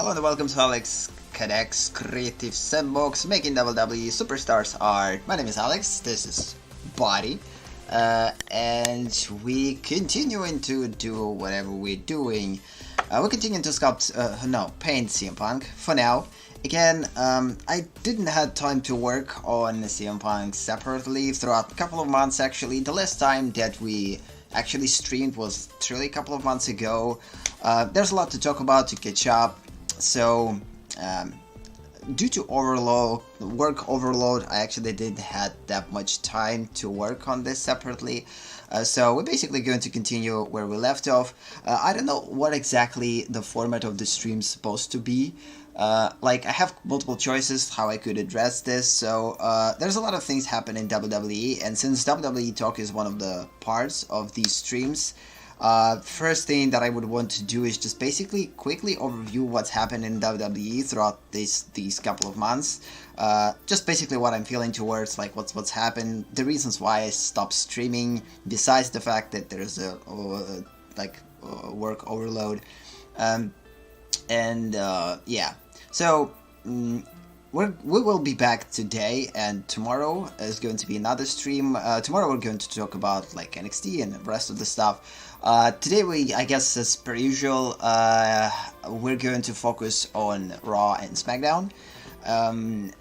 Hello and welcome to AleksConnects Creative Sandbox, making WWE Superstars art. My name is Alex, this is Body, and we continuing to do whatever we're doing. We're continuing to paint CM Punk for now. Again, I didn't have time to work on CM Punk separately throughout a couple of months actually. The last time that we actually streamed was truly a couple of months ago. There's a lot to talk about, to catch up. So, due to work overload, I actually didn't have that much time to work on this separately. So we're basically going to continue where we left off. I don't know what exactly the format of the stream is supposed to be. I have multiple choices how I could address this. So there's a lot of things happen in WWE, and since WWE Talk is one of the parts of these streams, first thing that I would want to do is just basically quickly overview what's happened in WWE throughout these couple of months. Just basically what I'm feeling towards, like what's happened, the reasons why I stopped streaming, besides the fact that there's a work overload, yeah. So we will be back today, and tomorrow is going to be another stream. Tomorrow we're going to talk about like NXT and the rest of the stuff. Today I guess as per usual, we're going to focus on Raw and SmackDown. I'm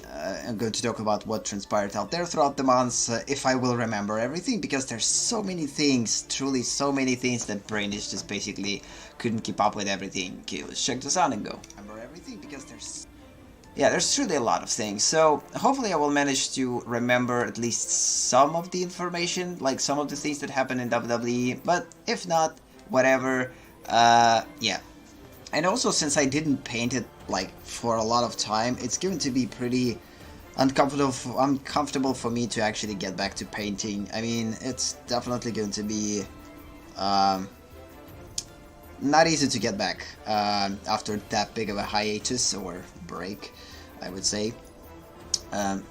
going to talk about what transpired out there throughout the months, if I will remember everything, because there's so many things, truly so many things that brain is just basically couldn't keep up with everything. Okay, let's check this out and go. Remember everything, because there's truly a lot of things. So hopefully I will manage to remember at least some of the information, like some of the things that happened in WWE, but if not, whatever, yeah. And also, since I didn't paint it like for a lot of time, it's going to be pretty uncomfortable for me to actually get back to painting. I mean, it's definitely going to be not easy to get back after that big of a hiatus or break, I would say.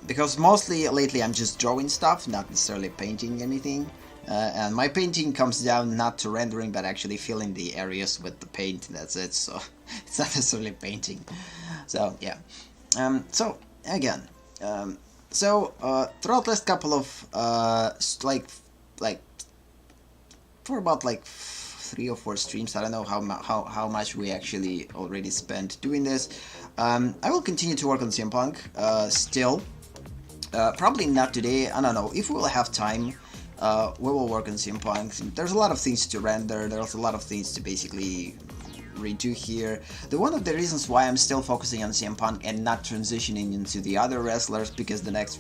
Because mostly lately I'm just drawing stuff, not necessarily painting anything. And my painting comes down not to rendering, but actually filling the areas with the paint. That's it. So it's not necessarily painting. So yeah. So again, throughout last couple of for about like 3 or 4 streams, I don't know how much we actually already spent doing this. I will continue to work on CM Punk still. Probably not today. I don't know if we will have time. We will work on CM Punk. There's a lot of things to render, there's a lot of things to basically redo here. One of the reasons why I'm still focusing on CM Punk and not transitioning into the other wrestlers, because the next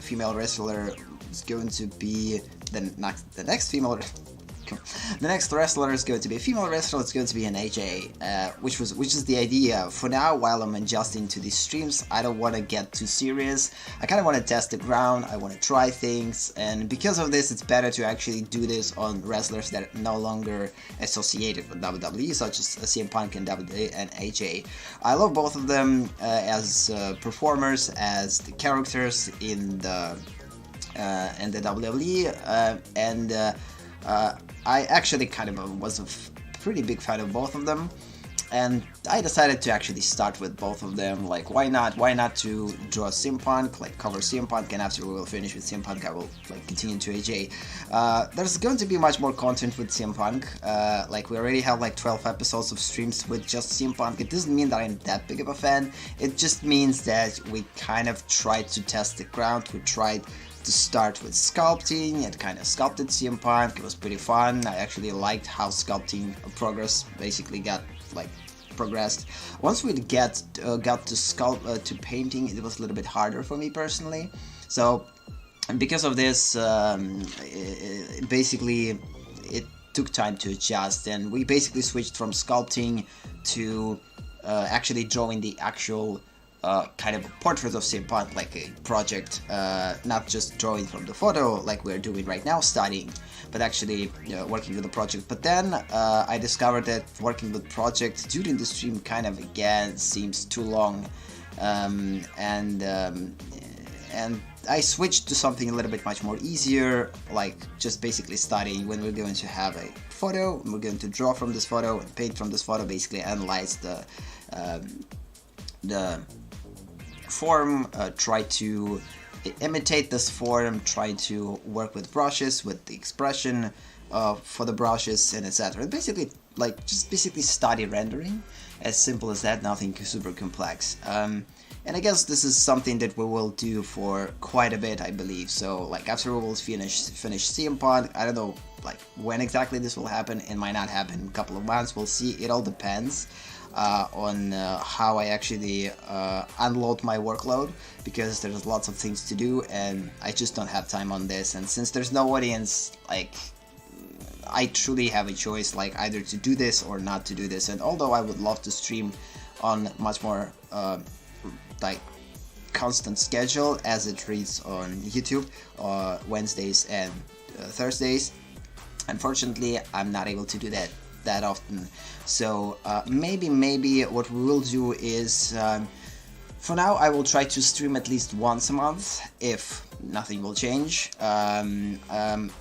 female wrestler is going to be the next wrestler is going to be a female wrestler. It's going to be an AJ, which is the idea. For now, while I'm adjusting to these streams, I don't want to get too serious. I kind of want to test the ground. I want to try things, and because of this, it's better to actually do this on wrestlers that are no longer associated with WWE, such as CM Punk and AJ. I love both of them as performers, as the characters in the WWE, I actually kind of was a pretty big fan of both of them, and I decided to actually start with both of them. Like, why not to draw CM Punk, like cover CM Punk, and after we will finish with CM Punk, I will like continue to AJ. There's going to be much more content with CM Punk. Like, we already have like 12 episodes of streams with just CM Punk. It doesn't mean that I'm that big of a fan. It just means that we kind of tried to test the ground. We tried to start with sculpting and kind of sculpted CM Punk. It was pretty fun. I actually liked how sculpting progress basically got like progressed. Once we got to painting, it was a little bit harder for me personally. So because of this, it took time to adjust, and we basically switched from sculpting to actually drawing the actual kind of a portrait of CM Punk, like a project, not just drawing from the photo like we're doing right now, studying, but actually working with the project. But then I discovered that working with projects during the stream kind of again seems too long, and and I switched to something a little bit much more easier, like just basically studying when we're going to have a photo, and we're going to draw from this photo and paint from this photo, basically analyze the form, try to imitate this form, try to work with brushes, with the expression for the brushes, and etc. Basically, like just basically study rendering, as simple as that, nothing super complex. And I guess this is something that we will do for quite a bit, I believe. So like after we will finish CM Pod, I don't know like when exactly this will happen. It might not happen in a couple of months. We'll see. It all depends on how I actually unload my workload, because there's lots of things to do and I just don't have time on this. And since there's no audience, like I truly have a choice, like either to do this or not to do this. And although I would love to stream on much more like constant schedule as it reads on YouTube Wednesdays and Thursdays, unfortunately I'm not able to do that often. So maybe what we will do is for now I will try to stream at least once a month if nothing will change,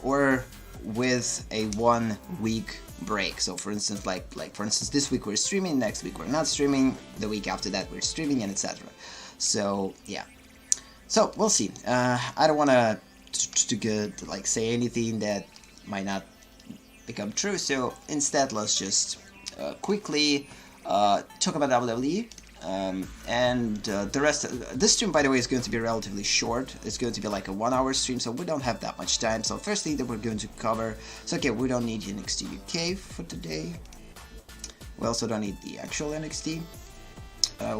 or with a 1 week break. So for instance, like for instance, this week we're streaming, next week we're not streaming, the week after that we're streaming, and etc. So yeah, so we'll see. I don't want to like say anything that might not become true, so instead let's just quickly talk about WWE. And the rest of this stream, by the way, is going to be relatively short. It's going to be like a 1 hour stream, so we don't have that much time. So first thing that we're going to cover, so okay, we don't need NXT UK for today. We also don't need the actual NXT.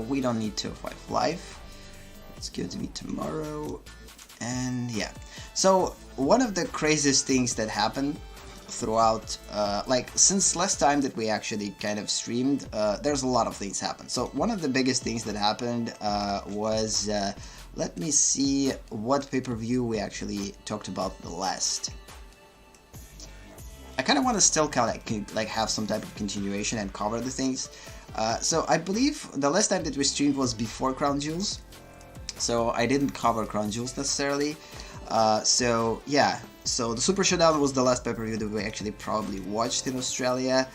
We don't need 205 Live. It's going to be tomorrow. And yeah, so one of the craziest things that happened throughout, like since last time that we actually kind of streamed, there's a lot of things happened. So one of the biggest things that happened was, let me see what pay-per-view we actually talked about the last. I kind of want to still kind of like have some type of continuation and cover the things. So I believe the last time that we streamed was before Crown Jewels, so I didn't cover Crown Jewels necessarily. So yeah, so the Super Showdown was the last pay-per-view that we actually probably watched in Australia.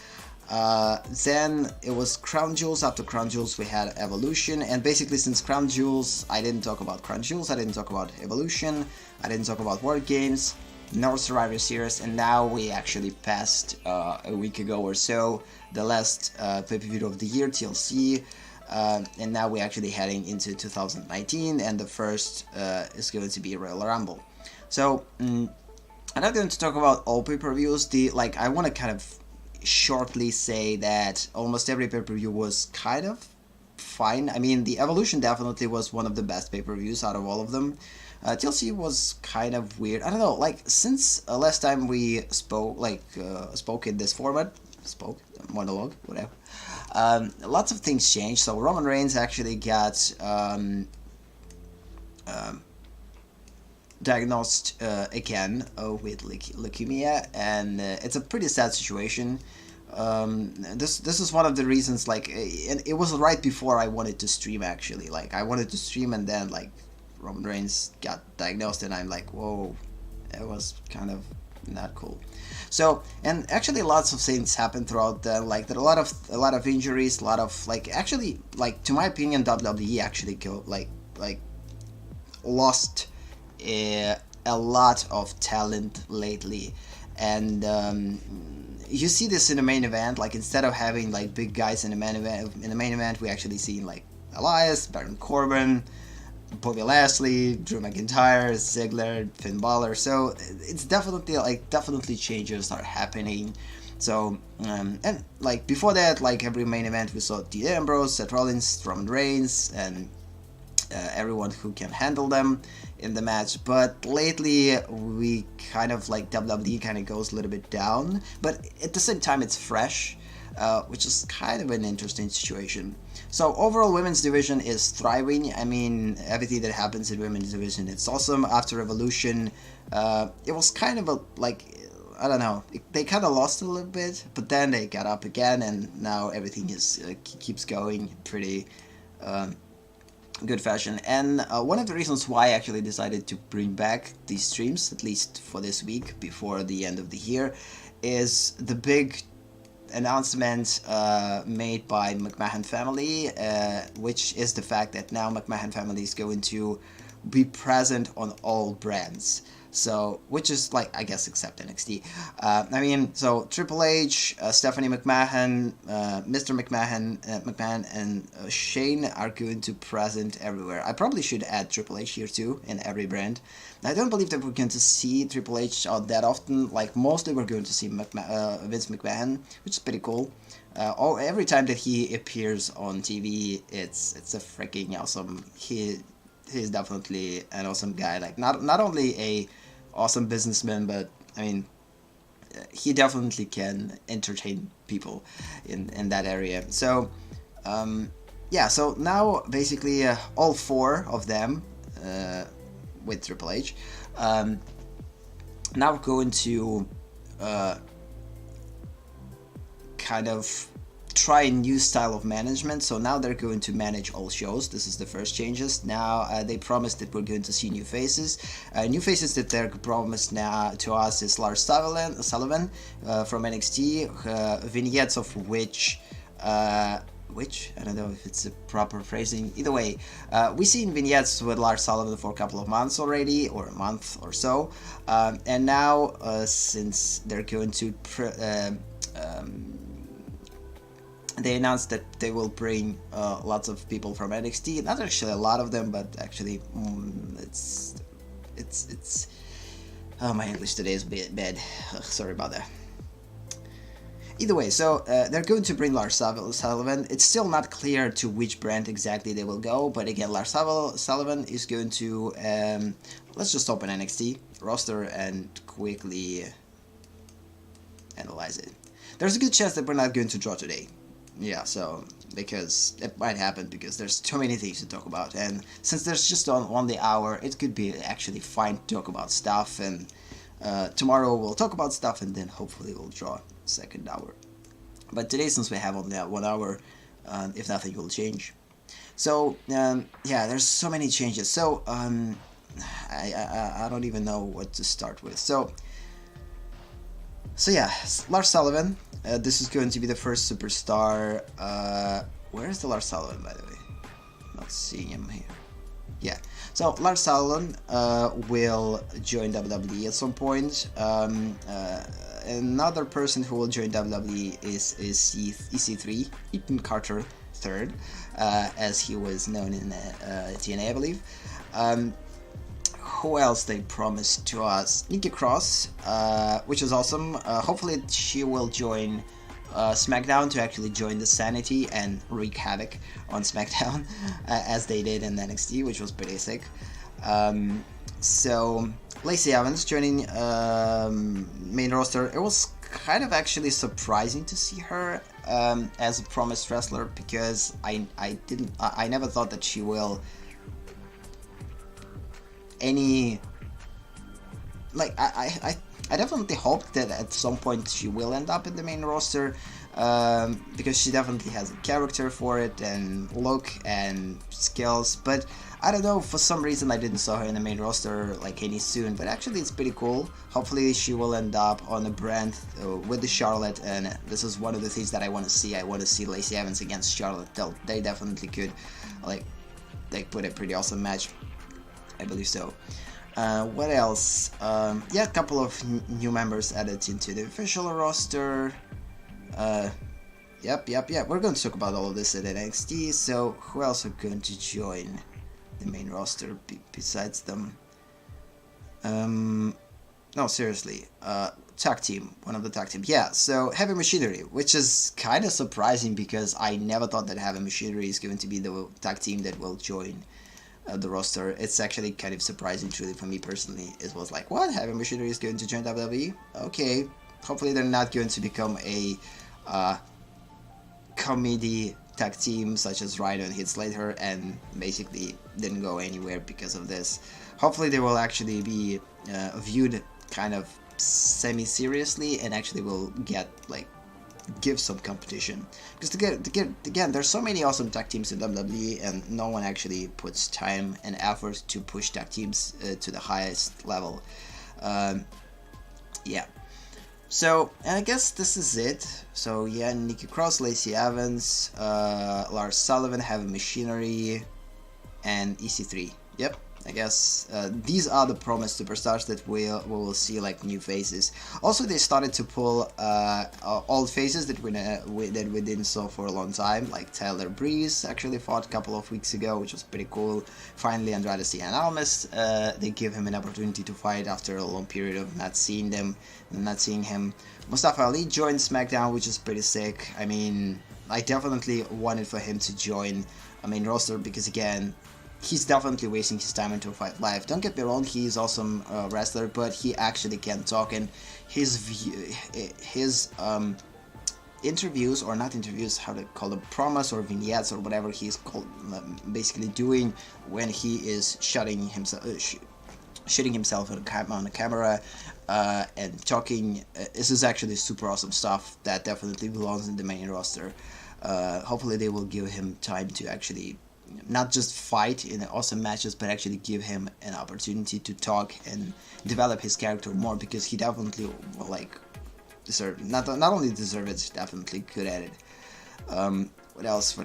Then it was Crown Jewels. After Crown Jewels we had Evolution, and basically since Crown Jewels I didn't talk about Crown Jewels, I didn't talk about Evolution, I didn't talk about War Games, nor Survivor Series, and now we actually passed a week ago or so the last pay-per-view of the year, TLC. And now we're actually heading into 2019, and the first is going to be Royal Rumble. So I'm not going to talk about all pay-per-views. I want to kind of shortly say that almost every pay-per-view was kind of fine. I mean, the Evolution definitely was one of the best pay-per-views out of all of them. TLC was kind of weird. I don't know, like since last time we spoke in this format, monologue, whatever. Lots of things changed. So Roman Reigns actually got diagnosed again with leukemia, and it's a pretty sad situation. This is one of the reasons, like, and it was right before I wanted to stream actually. Like I wanted to stream, and then like Roman Reigns got diagnosed, and I'm like, whoa, it was kind of not cool. So, and actually lots of things happened throughout the, like there are a lot of injuries, a lot of actually to my opinion WWE actually lost a lot of talent lately, and you see this in the main event. Like instead of having like big guys in the main event, we actually see like Elias, Baron Corbin, Bobby Lashley, Drew McIntyre, Ziggler, Finn Balor. So it's definitely changes are happening. So and like before that, like every main event we saw Dean Ambrose, Seth Rollins, Roman Reigns, and everyone who can handle them in the match. But lately we kind of like WWE kind of goes a little bit down, but at the same time it's fresh, which is kind of an interesting situation. So overall women's division is thriving. I mean, everything that happens in women's division, it's awesome. After Evolution, it was kind of I don't know, they kind of lost a little bit, but then they got up again, and now everything is keeps going pretty good fashion. And one of the reasons why I actually decided to bring back these streams, at least for this week before the end of the year, is the big announcement made by McMahon family, which is the fact that now McMahon family is going to be present on all brands. So, which is like, I guess, except NXT. I mean, so Triple H, Stephanie McMahon, Mr. McMahon, and Shane are going to present everywhere. I probably should add Triple H here too in every brand. I don't believe that we're going to see Triple H out that often. Like mostly, we're going to see Vince McMahon, which is pretty cool. Every time that he appears on TV, it's a freaking awesome. He's definitely an awesome guy. Like not only a awesome businessman, but I mean, he definitely can entertain people in that area. So yeah, so now basically all four of them with Triple H now going to kind of try a new style of management. So now they're going to manage all shows. This is the first changes. Now they promised that we're going to see new faces. New faces that they're promised now to us is Lars Sullivan from NXT, vignettes of which I don't know if it's a proper phrasing. Either way, we've seen vignettes with Lars Sullivan for a couple of months already, or a month or so, and now since they're going to they announced that they will bring lots of people from NXT. Not actually a lot of them, but actually it's oh, my English today is a bit bad. Sorry about that. Either way, so they're going to bring Lars Sullivan. It's still not clear to which brand exactly they will go, but again, Lars Sullivan is going to let's just open NXT roster and quickly analyze it. There's a good chance that we're not going to draw today. Yeah, so because it might happen because there's too many things to talk about, and since there's just on the hour, it could be actually fine to talk about stuff, and tomorrow we'll talk about stuff, and then hopefully we'll draw second hour. But today, since we have only that 1 hour, if nothing will change. So yeah, there's so many changes. So I don't even know what to start with. So yeah, Lars Sullivan. This is going to be the first superstar. Where is the Lars Sullivan, by the way? Not seeing him here. Yeah. So Lars Sullivan will join WWE at some point. Another person who will join WWE is EC3, Ethan Carter III, as he was known in TNA, I believe. Who else they promised to us? Nikki Cross, which is awesome. Hopefully she will join SmackDown to actually join the Sanity and wreak havoc on SmackDown, as they did in NXT, which was pretty sick. So Lacey Evans joining main roster. It was kind of actually surprising to see her as a promised wrestler, because I never thought that she will I definitely hope that at some point she will end up in the main roster, because she definitely has a character for it and look and skills, but I don't know, for some reason I didn't saw her in the main roster like any soon, but actually it's pretty cool. Hopefully she will end up on a brand with the Charlotte, and this is one of the things that I want to see. I want to see Lacey Evans against Charlotte. They definitely could put a pretty awesome match. I believe so. What else? Yeah, a couple of new members added into the official roster. Yep. We're going to talk about all of this at NXT. So, who else are going to join the main roster besides them? No, seriously. Tag team. One of the tag team. Yeah, so Heavy Machinery, which is kind of surprising because I never thought that Heavy Machinery is going to be the tag team that will join the roster. It's actually kind of surprising, truly, for me personally. It was like, what? Heavy Machinery is going to join WWE? Okay. Hopefully they're not going to become a comedy tag team such as Rhino and Heath Slater and basically didn't go anywhere because of this. Hopefully they will actually be viewed kind of semi-seriously and actually will get like give some competition. Because again, there's so many awesome tag teams in WWE, and no one actually puts time and effort to push tag teams to the highest level. Yeah. So, and I guess this is it. So yeah, Nikki Cross, Lacey Evans, Lars Sullivan, Heavy Machinery, and EC3. Yep, I guess these are the promised superstars that we will see, like new faces. Also, they started to pull old faces that we didn't saw for a long time, like Tyler Breeze actually fought a couple of weeks ago, which was pretty cool. Finally, Andrade Cien Almas, they give him an opportunity to fight after a long period of not seeing him. Mustafa Ali joined SmackDown, which is pretty sick. I mean, I definitely wanted for him to join a main roster because, again, he's definitely wasting his time into a fight live. Don't get me wrong, he's awesome wrestler, but he actually can talk, and his interviews, or not interviews, how to call them, promos or vignettes or whatever he's called, basically doing when he is shitting himself on the camera and talking. This is actually super awesome stuff that definitely belongs in the main roster. Hopefully they will give him time to actually not just fight in awesome matches, but actually give him an opportunity to talk and develop his character more, because he definitely deserve, not only deserve it, definitely good at it. What else?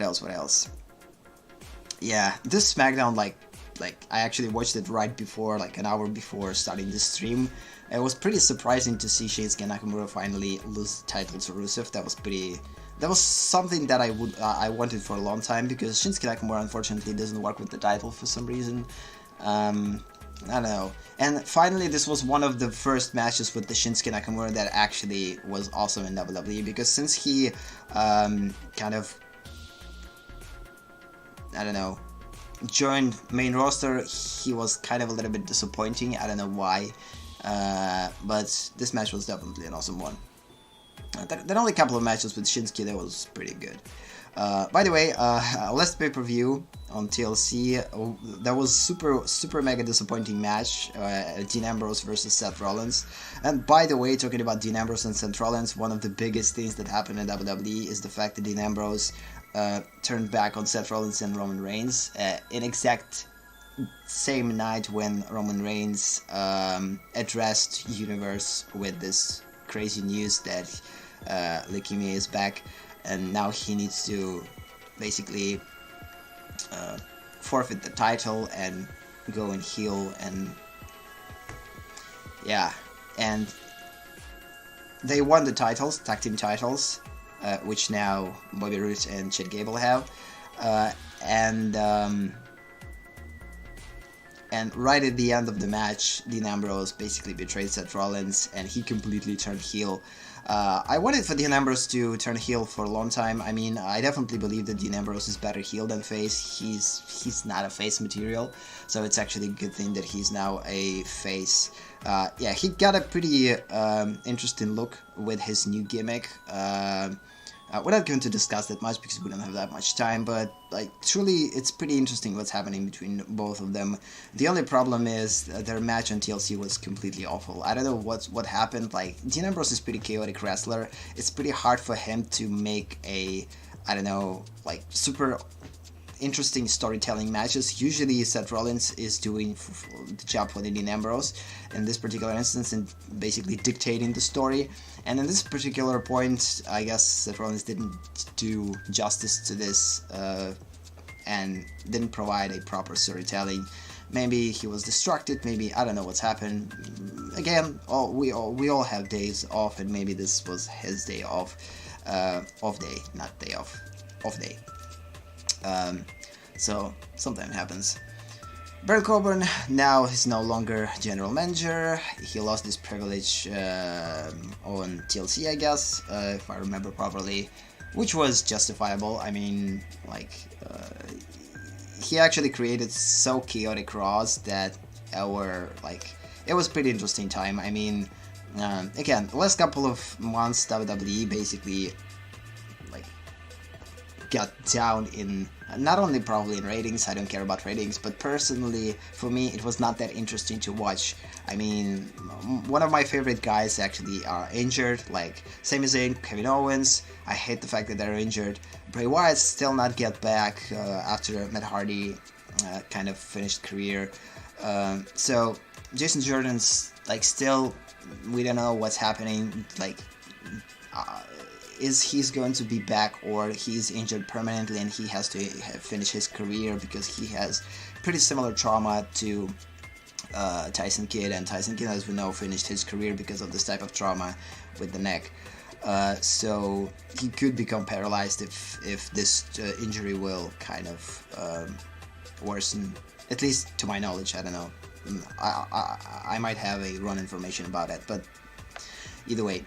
Yeah, this SmackDown, like I actually watched it right before, like an hour before starting the stream. It was pretty surprising to see Shinsuke Nakamura finally lose the title to Rusev. That was something that I wanted for a long time, because Shinsuke Nakamura unfortunately doesn't work with the title for some reason. I don't know. And finally, this was one of the first matches with the Shinsuke Nakamura that actually was awesome in WWE, because since he kind of, I don't know, joined main roster, he was kind of a little bit disappointing. I don't know why, but this match was definitely an awesome one. There are only a couple of matches with Shinsuke that was pretty good. By the way, last pay-per-view on TLC, that was super mega disappointing match, Dean Ambrose versus Seth Rollins. And by the way, talking about Dean Ambrose and Seth Rollins, one of the biggest things that happened in WWE is the fact that Dean Ambrose turned back on Seth Rollins and Roman Reigns in exact same night when Roman Reigns addressed Universe with this crazy news that leukemia is back, and now he needs to basically forfeit the title and go and heel, and yeah, and they won the titles, tag team titles, which now Bobby Roode and Chad Gable have, and right at the end of the match, Dean Ambrose basically betrayed Seth Rollins, and he completely turned heel. I wanted for Dean Ambrose to turn heel for a long time. I mean, I definitely believe that Dean Ambrose is better heel than face. He's not a face material, so it's actually a good thing that he's now a face. Yeah, he got a pretty interesting look with his new gimmick. We're not going to discuss that much because we don't have that much time, but like truly it's pretty interesting what's happening between both of them. The only problem is their match on TLC was completely awful. I don't know what happened. Like, Dean Ambrose is a pretty chaotic wrestler. It's pretty hard for him to make a, I don't know, like super interesting storytelling matches. Usually Seth Rollins is doing the job for Dean Ambrose in this particular instance and basically dictating the story. And in this particular point, I guess Seth Rollins didn't do justice to this and didn't provide a proper storytelling. Maybe he was distracted, maybe, I don't know what's happened. Again, we all have days off, and maybe this was his day off. Off day, not day off. Off day. So sometimes happens. Baron Corbin now is no longer general manager. He lost this privilege on TLC, I guess, if I remember properly, which was justifiable. I mean, like, he actually created so chaotic Raws that it was pretty interesting time. I mean, again, the last couple of months WWE basically got down in, not only probably in ratings, I don't care about ratings, but personally, for me, it was not that interesting to watch. I mean, one of my favorite guys actually are injured, like Sami Zayn, Kevin Owens. I hate the fact that they're injured. Bray Wyatt still not get back after Matt Hardy kind of finished career. So Jason Jordan's like still, we don't know what's happening. Like, is he's going to be back, or he's injured permanently and he has to finish his career because he has pretty similar trauma to Tyson Kidd, and Tyson Kidd, as we know, finished his career because of this type of trauma with the neck. So he could become paralyzed if this injury will kind of worsen. At least to my knowledge, I don't know. I might have a wrong information about it, but either way.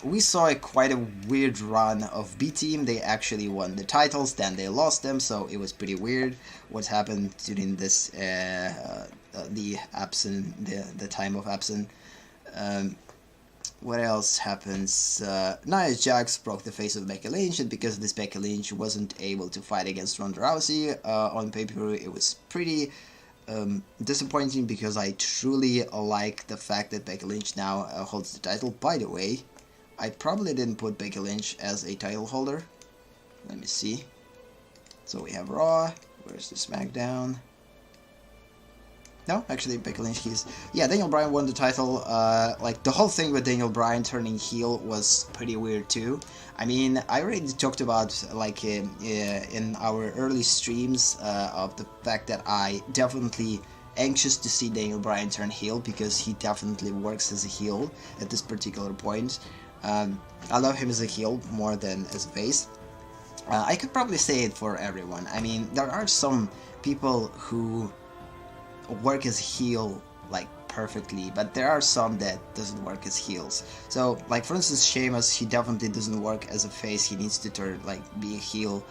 We saw quite a weird run of B Team. They actually won the titles, then they lost them, so it was pretty weird what happened during this the time of absent. What else happens? Nia Jax broke the face of Becky Lynch, and because of this, Becky Lynch wasn't able to fight against Ronda Rousey on pay-per-view. It was pretty disappointing because I truly like the fact that Becky Lynch now holds the title. By the way, I probably didn't put Becky Lynch as a title holder. Let me see. So we have Raw. Where's the SmackDown? No, actually, Becky Lynch keys. Yeah, Daniel Bryan won the title. Like, the whole thing with Daniel Bryan turning heel was pretty weird too. I mean, I already talked about, like, in our early streams of the fact that I definitely anxious to see Daniel Bryan turn heel, because he definitely works as a heel at this particular point. I love him as a heel more than as a face. I could probably say it for everyone. I mean, there are some people who work as heel like perfectly, but there are some that doesn't work as heels. So, like, for instance, Sheamus, he definitely doesn't work as a face. He needs to turn, like, be a heel.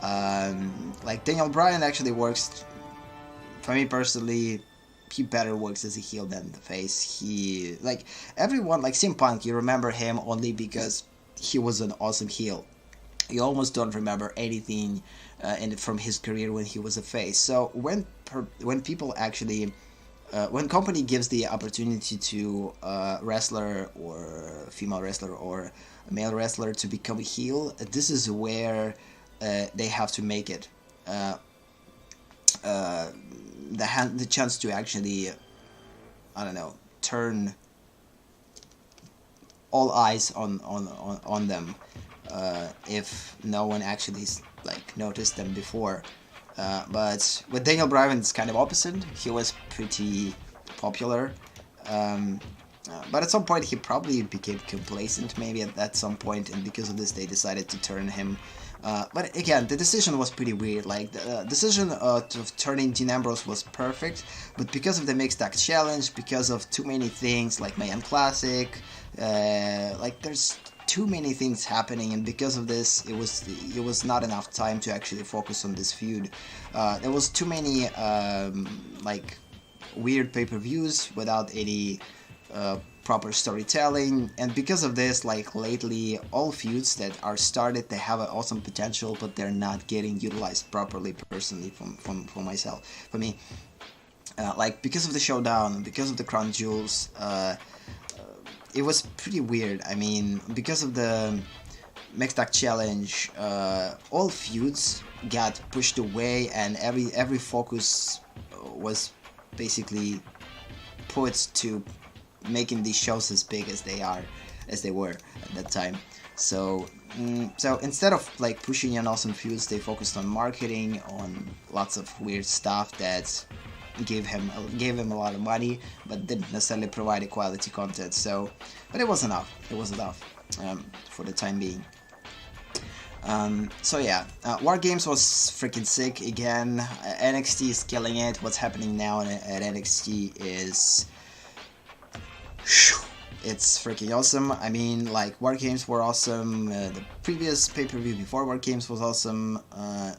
Like, Daniel Bryan actually works, for me personally, he better works as a heel than the face. He, like, everyone, like CM Punk, you remember him only because he was an awesome heel. You almost don't remember anything from his career when he was a face. So when people actually, when company gives the opportunity to a wrestler or female wrestler or a male wrestler to become a heel, this is where they have to make it. The chance to actually, I don't know, turn all eyes on them. If no one actually like noticed them before, but with Daniel Bryan it's kind of opposite. He was pretty popular, but at some point he probably became complacent, maybe at some point, and because of this they decided to turn him. But again, the decision was pretty weird. Like, the decision of turning Dean Ambrose was perfect, but because of the mixed tag challenge, because of too many things like Mayhem Classic, like, there's too many things happening, and because of this it was not enough time to actually focus on this feud. There was too many like weird pay-per-views without any proper storytelling, and because of this, like, lately all feuds that are started, they have an awesome potential, but they're not getting utilized properly. Personally, for myself, for me, like, because of the Showdown, because of the Crown Jewels, it was pretty weird. I mean, because of the Mixed Tag Challenge, all feuds got pushed away, and every focus was basically put to making these shows as big as they were at that time. So instead of, like, pushing an awesome feuds, they focused on marketing, on lots of weird stuff that gave him a lot of money, but didn't necessarily provide a quality content. So, but it was enough. For the time being. So yeah, War Games was freaking sick again. NXT is killing it. What's happening now at NXT is, it's freaking awesome. I mean, like, War Games were awesome. The previous pay-per-view before War Games was awesome.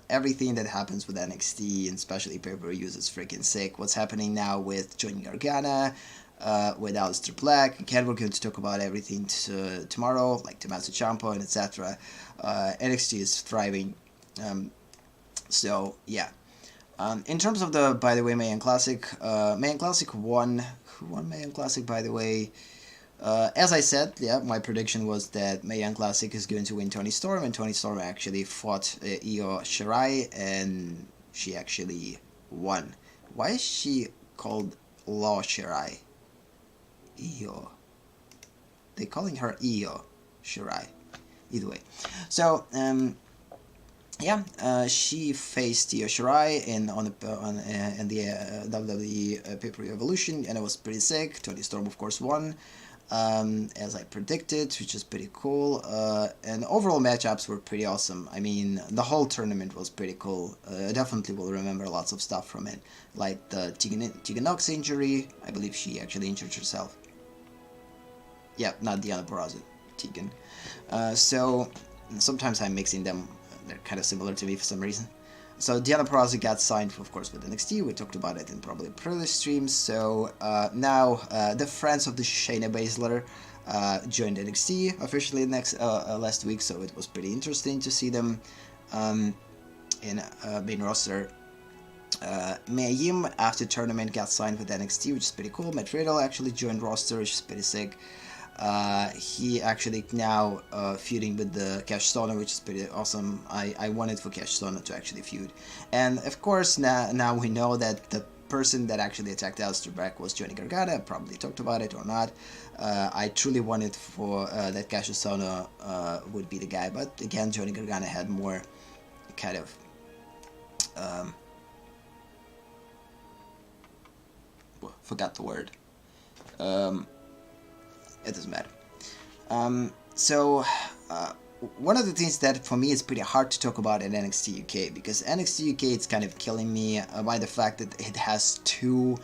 Everything that happens with NXT, and especially pay-per-views, is freaking sick. What's happening now with Johnny Gargano, with Aleister Black. Again, we're going to talk about everything tomorrow, like Tommaso Ciampa and etc. NXT is thriving. So yeah. In terms of the, by the way, Mae Young Classic, Mae Young Classic won. Who won Mae Young Classic, by the way? As I said, yeah, my prediction was that Mae Young Classic is going to win Toni Storm, and Toni Storm actually fought Io Shirai, and she actually won. Why is she called Law Shirai? Io. They're calling her Io Shirai. Either way. So, yeah, she faced Io Shirai in the WWE Pay-Per-View Evolution, and it was pretty sick. Toni Storm, of course, won, as I predicted, which is pretty cool. And overall matchups were pretty awesome. I mean, the whole tournament was pretty cool. I definitely will remember lots of stuff from it, like the Tegan Nox injury. I believe she actually injured herself. Yeah, not Deonna Purrazzo, Tegan. So sometimes I'm mixing them. They're kind of similar to me for some reason. So Deonna Purrazzo got signed, of course, with NXT. We talked about it in probably previous streams. So now the friends of the Shayna Baszler joined NXT officially last week. So it was pretty interesting to see them in main roster. Mia Yim after tournament got signed with NXT, which is pretty cool. Matt Riddle actually joined roster, which is pretty sick. He actually now feuding with the Cash Stoner, which is pretty awesome. I wanted for Cash Stoner to actually feud. And of course, now we know that the person that actually attacked Aleister Black was Johnny Gargano. I probably talked about it or not. I truly wanted for that Cash Stoner would be the guy, but again, Johnny Gargano had more kind of forgot the word. It doesn't matter. So one of the things that for me is pretty hard to talk about in NXT UK, because NXT UK it's kind of killing me by the fact that it has too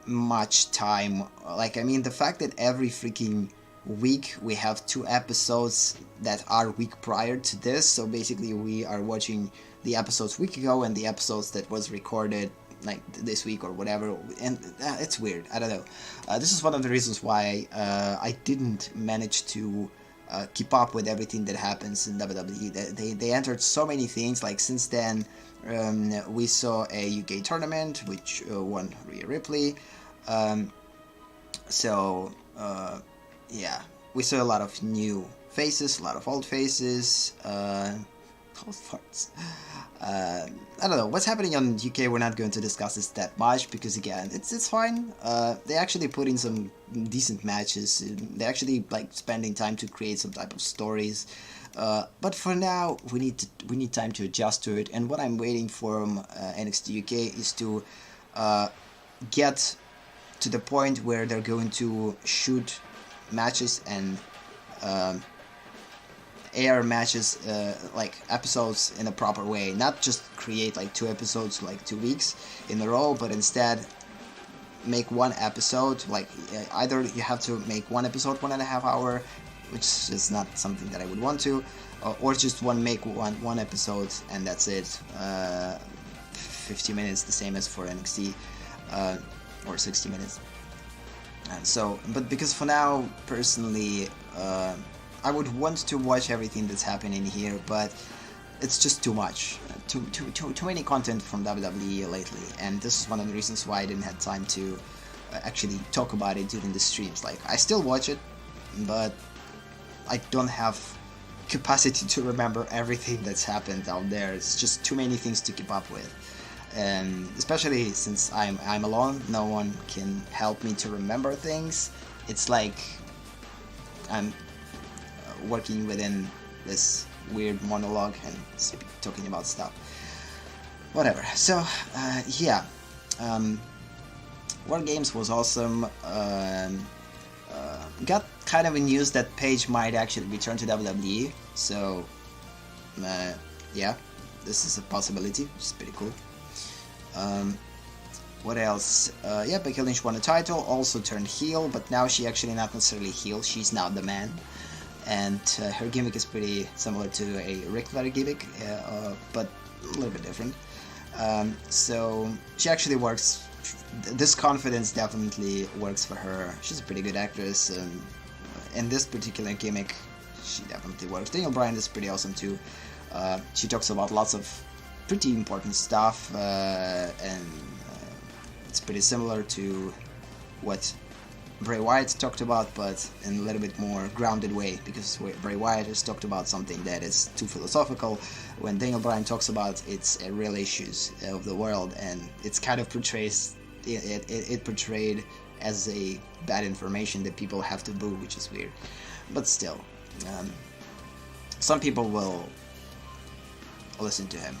much time. Like, I mean, the fact that every freaking week we have 2 episodes that are week prior to this, so basically we are watching the episodes week ago and the episodes that was recorded like this week or whatever, and it's weird. I don't know. This is one of the reasons why I didn't manage to keep up with everything that happens in WWE. They entered so many things. Like, since then, we saw a UK tournament which won Rhea Ripley. So yeah, we saw a lot of new faces, a lot of old faces. Old farts. I don't know what's happening on UK. We're not going to discuss this that much because, again, it's fine. They actually put in some decent matches. They're actually like spending time to create some type of stories. But for now, we need time to adjust to it. And what I'm waiting from NXT UK is to get to the point where they're going to shoot matches and air matches, like episodes in a proper way, not just create like 2 episodes like 2 weeks in a row, but instead make one episode. Like, either you have to make one episode 1.5 hour, which is not something that I would want to, or just make one episode and that's it. 50 minutes, the same as for NXT, or 60 minutes. And so, but because for now, personally, I would want to watch everything that's happening here, but it's just too much. Too many content from WWE lately, and this is one of the reasons why I didn't have time to actually talk about it during the streams. Like, I still watch it, but I don't have capacity to remember everything that's happened out there. It's just too many things to keep up with. And especially since I'm alone, no one can help me to remember things. It's like I'm working within this weird monologue and talking about stuff. Whatever. So yeah, War Games was awesome. Got kind of a news that Paige might actually return to WWE. So yeah, this is a possibility, which is pretty cool. What else? Yeah, Becky Lynch won a title, also turned heel, but now she actually not necessarily heel, she's now the man. And her gimmick is pretty similar to a Ric Flair gimmick, but a little bit different. So she actually works this confidence definitely works for her. She's a pretty good actress, and in this particular gimmick, she definitely works. Daniel Bryan is pretty awesome too. She talks about lots of pretty important stuff, and it's pretty similar to what Bray Wyatt talked about, but in a little bit more grounded way, because Bray Wyatt has talked about something that is too philosophical. When Daniel Bryan talks about it's real issues of the world, and it's kind of portrays it portrayed as a bad information that people have to boo, which is weird. But still, some people will listen to him.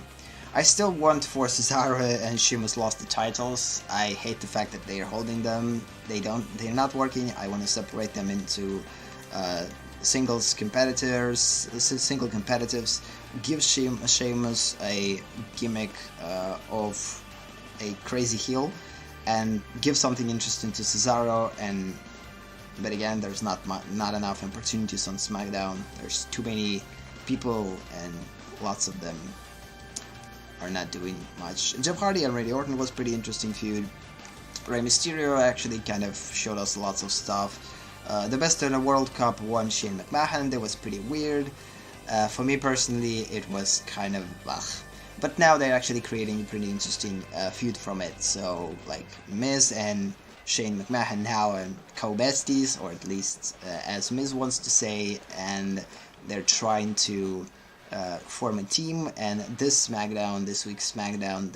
I still want for Cesaro and Sheamus lost the titles. I hate the fact that they are holding them. They're not working. I want to separate them into single competitives. Give Sheamus a gimmick of a crazy heel, and give something interesting to Cesaro. But again, there's not enough opportunities on SmackDown. There's too many people, and lots of them are not doing much. Jeff Hardy and Randy Orton was pretty interesting feud. Rey Mysterio actually kind of showed us lots of stuff. The Best in the World Cup won Shane McMahon. That was pretty weird. For me personally, it was kind of ugh. But now they're actually creating a pretty interesting feud from it. So, like, Miz and Shane McMahon now are co-besties, or at least as Miz wants to say, and they're trying to form a team. And this week's SmackDown,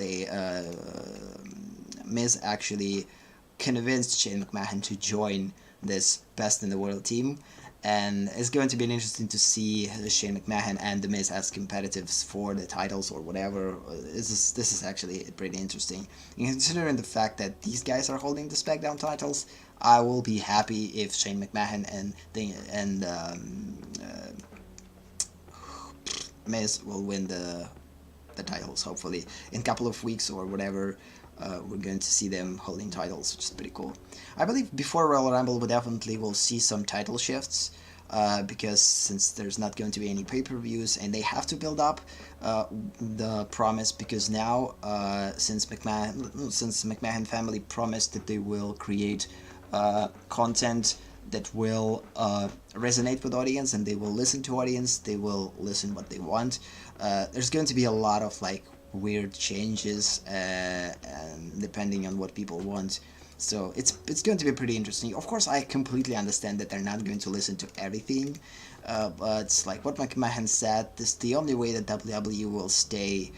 Miz actually convinced Shane McMahon to join this Best in the World team, and it's going to be interesting to see Shane McMahon and The Miz as competitives for the titles or whatever. This is actually pretty interesting. And considering the fact that these guys are holding the SmackDown titles, I will be happy if Shane McMahon and Miz will win the titles. Hopefully in a couple of weeks or whatever. We're going to see them holding titles, which is pretty cool. I believe before Royal Rumble we definitely will see some title shifts, because since there's not going to be any pay-per-views and they have to build up the promise, because now since McMahon family promised that they will create content that will resonate with audience, and they will listen to audience, they will listen what they want. There's going to be a lot of like weird changes, and depending on what people want. So it's going to be pretty interesting. Of course, I completely understand that they're not going to listen to everything, but like what McMahon said, this the only way that WWE will stay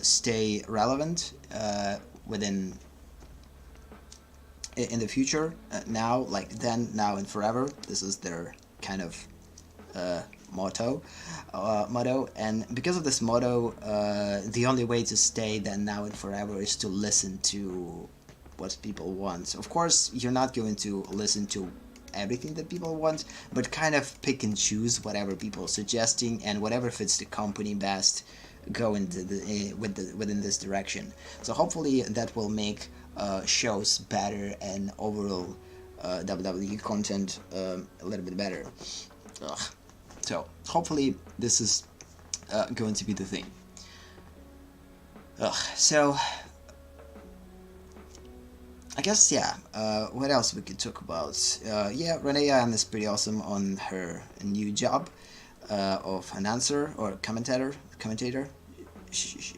stay relevant within in the future, now, like then, now, and forever. This is their kind of motto, and because of this motto, the only way to stay then, now, and forever is to listen to what people want. Of course, you're not going to listen to everything that people want, but kind of pick and choose whatever people are suggesting, and whatever fits the company best, go into within this direction. So hopefully that will make shows better, and overall WWE content a little bit better. So hopefully this is going to be the thing. So I guess, yeah, what else we could talk about? Yeah, Renee Young is pretty awesome on her new job of announcer or commentator. She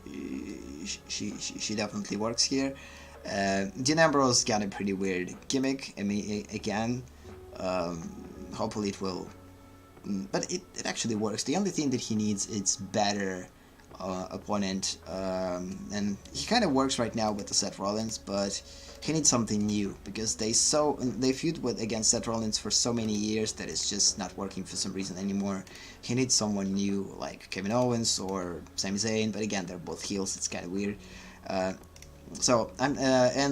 definitely works here. Dean Ambrose got a pretty weird gimmick. I mean, again, hopefully it will, but it actually works. The only thing that he needs is better opponent, and he kind of works right now with the Seth Rollins, but he needs something new, because they feud against Seth Rollins for so many years that it's just not working for some reason anymore. He needs someone new, like Kevin Owens or Sami Zayn, but again, they're both heels. It's kind of weird. And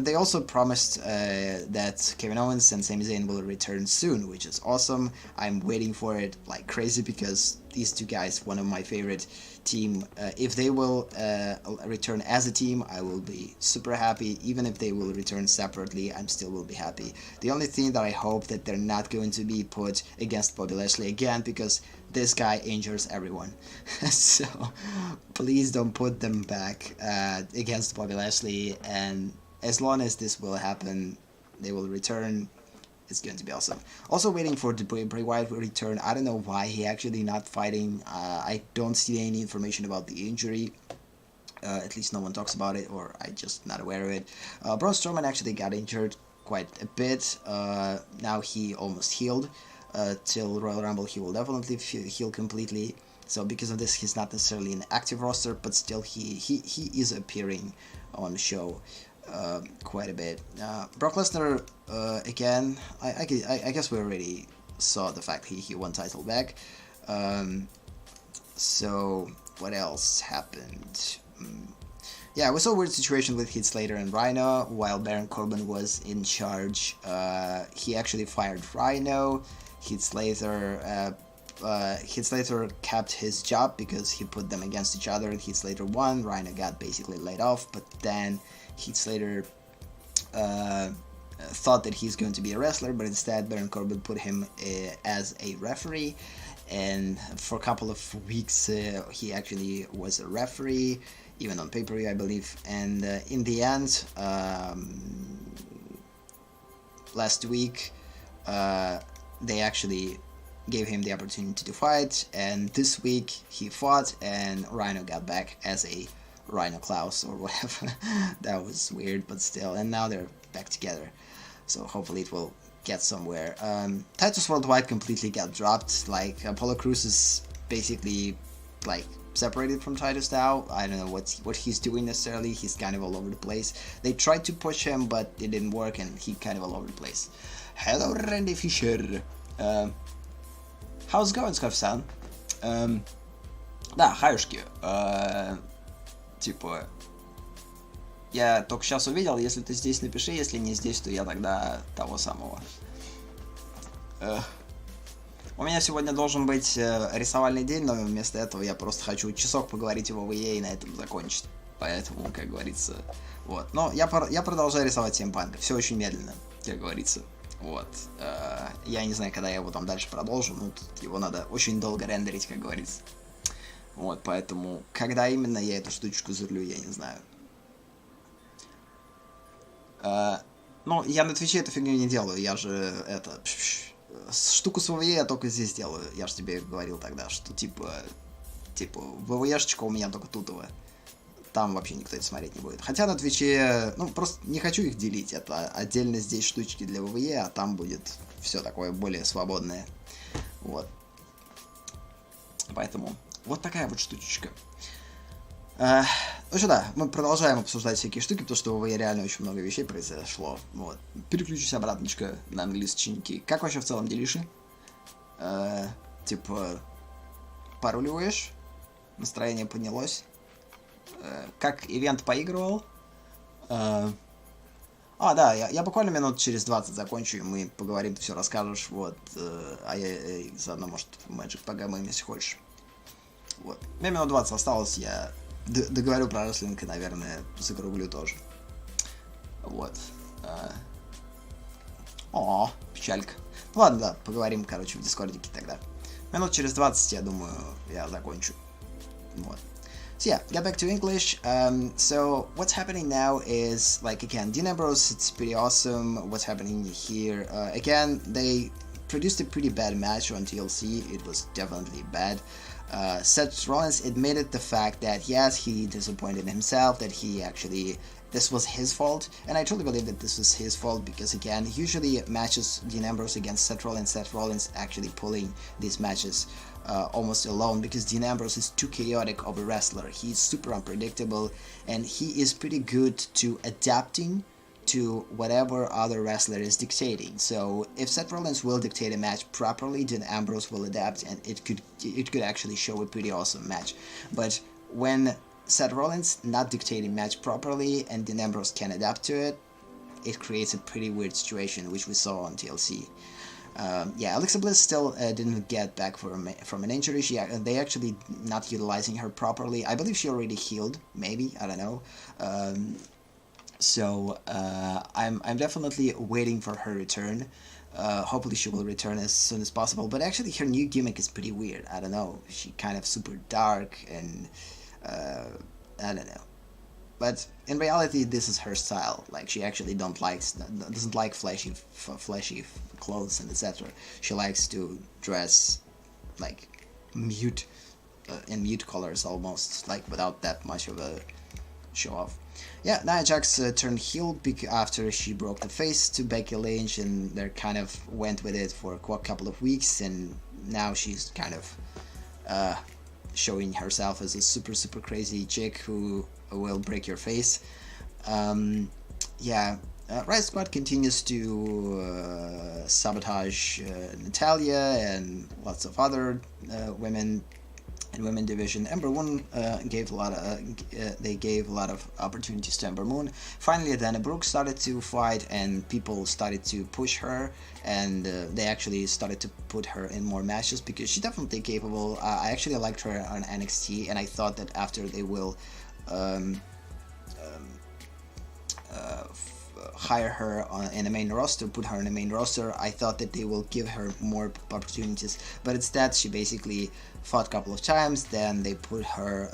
they also promised that Kevin Owens and Sami Zayn will return soon, which is awesome. I'm waiting for it like crazy, because these two guys, one of my favorite team. If they will return as a team, I will be super happy. Even if they will return separately, I'm still will be happy. The only thing that I hope that they're not going to be put against Bobby Lashley again, because this guy injures everyone. So please don't put them back against Bobby Lashley, and as long as this will happen, they will return. It's going to be awesome. Also waiting for the Bray Wyatt return. I don't know why he actually not fighting. I don't see any information about the injury. At least no one talks about it, or I just not aware of it. Braun Strowman actually got injured quite a bit. Now he almost healed. Till Royal Rumble he will definitely heal completely. So because of this, he's not necessarily an active roster, but still he is appearing on the show quite a bit. Brock Lesnar, again, I guess we already saw the fact he won title back. So what else happened? Yeah, we saw a weird situation with Heath Slater and Rhino while Baron Corbin was in charge. He actually fired Rhino. Heath Slater kept his job because he put them against each other. Heath Slater won. Rhino got basically laid off, but then Heath Slater thought that he's going to be a wrestler, but instead Baron Corbin put him as a referee, and for a couple of weeks he actually was a referee, even on pay-per-view I believe, and in the end last week they actually gave him the opportunity to fight, and this week he fought and Rhino got back as a Rhino Klaus or whatever. That was weird, but still, and now they're back together, so hopefully it will get somewhere. Titus Worldwide completely got dropped. Like Apollo Crews is basically like separated from Titus now. I don't know what he's doing necessarily. He's kind of all over the place. They tried to push him, but it didn't work, and he kind of all over the place. Hello, Randy Fisher. How's it going, Scarf-san? Да, хаюшки. Типа, я только сейчас увидел, если ты здесь, напиши, если не здесь, то я тогда того самого. У меня сегодня должен быть рисовальный день, но вместо этого я просто хочу часок поговорить о ВВЕ и на этом закончить. Поэтому, как говорится, вот. Но я продолжаю рисовать Симпанка, все очень медленно, как говорится. Вот. Я не знаю, когда я его там дальше продолжу, ну, тут его надо очень долго рендерить, как говорится. Вот, поэтому, когда именно я эту штучку зарулю, я не знаю. Ну, я на Твиче эту фигню не делаю, я же, штуку с ВВЕ я только здесь делаю. Я же тебе говорил тогда, что, типа, ВВЕшечка у меня только тутовая. Там вообще никто это смотреть не будет. Хотя на Твиче, ну, просто не хочу их делить. Это отдельно здесь штучки для ВВЕ, а там будет все такое более свободное. Вот. Поэтому вот такая вот штучечка. Ну сюда, мы продолжаем обсуждать всякие штуки, потому что в ВВЕ реально очень много вещей произошло. Вот. Переключусь обратночка на английский. Как вообще в целом делиши? Типа, поруливаешь? Настроение поднялось? Как ивент поигрывал? Да, я буквально минут через 20 закончу, и мы поговорим, ты все расскажешь, вот. А я заодно, может, Magic погамаем, если хочешь. Вот. Мне минут 20 осталось, я договорю про рестлинг и, наверное, закруглю тоже. Вот. Печалька. Ладно, да, поговорим, короче, в дискордике тогда. Минут через 20, я думаю, я закончу. Вот. So yeah, get back to English. So what's happening now is, like, again, Dean Ambrose, it's pretty awesome what's happening here. Again, they produced a pretty bad match on TLC. It was definitely bad. Seth Rollins admitted the fact that, yes, he disappointed himself, that he actually, this was his fault, and I truly believe that this was his fault because, again, usually matches Dean Ambrose against Seth Rollins actually pulling these matches almost alone because Dean Ambrose is too chaotic of a wrestler. He's super unpredictable, and he is pretty good to adapting to whatever other wrestler is dictating. So if Seth Rollins will dictate a match properly, then Ambrose will adapt, and it could actually show a pretty awesome match. But when Seth Rollins not dictating match properly and Dean Ambrose can adapt to it, it creates a pretty weird situation, which we saw on TLC. Yeah, Alexa Bliss still didn't get back from an injury. They actually not utilizing her properly. I believe she already healed, maybe, I don't know. So I'm definitely waiting for her return. Hopefully she will return as soon as possible. But actually her new gimmick is pretty weird. I don't know. She kind of super dark and I don't know. But in reality, this is her style. Like she actually doesn't like flashy clothes and etc. She likes to dress like mute in mute colors almost, like without that much of a show off. Yeah, Nia Jax turned heel after she broke the face to Becky Lynch, and they kind of went with it for a couple of weeks, and now she's kind of showing herself as a super crazy chick who will break your face. Yeah, Riot Squad continues to sabotage Natalia and lots of other women in women division. Ember Moon gave a lot of opportunities to Ember Moon. Finally, Dana Brooke started to fight, and people started to push her, and they actually started to put her in more matches because she's definitely capable. I actually liked her on NXT, and I thought that after they will hire her in the main roster, put her in the main roster, I thought that they will give her more opportunities, but instead she basically fought a couple of times, then they put her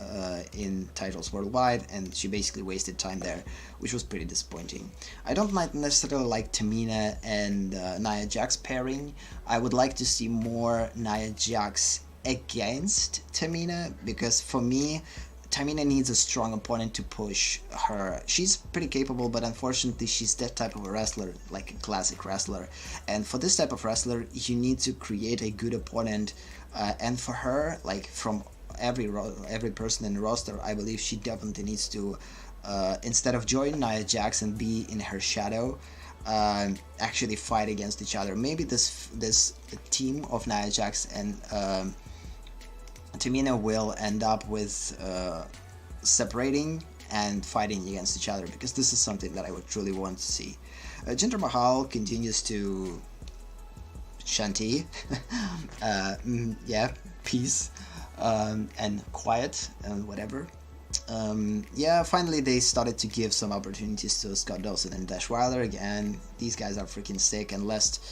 in titles worldwide, and she basically wasted time there, which was pretty disappointing. I don't necessarily like Tamina and Nia Jax pairing. I would like to see more Nia Jax against Tamina, because for me, Tamina needs a strong opponent to push her. She's pretty capable, but unfortunately she's that type of a wrestler, like a classic wrestler. And for this type of wrestler, you need to create a good opponent. And for her, like from every person in the roster, I believe she definitely needs to, instead of join Nia Jax and be in her shadow, actually fight against each other. Maybe this team of Nia Jax and Tamina will end up with separating and fighting against each other, because this is something that I would truly want to see. Jinder Mahal continues to shanty, yeah, peace, and quiet and whatever. Yeah, finally they started to give some opportunities to Scott Dawson and Dash Wilder again. These guys are freaking sick, and last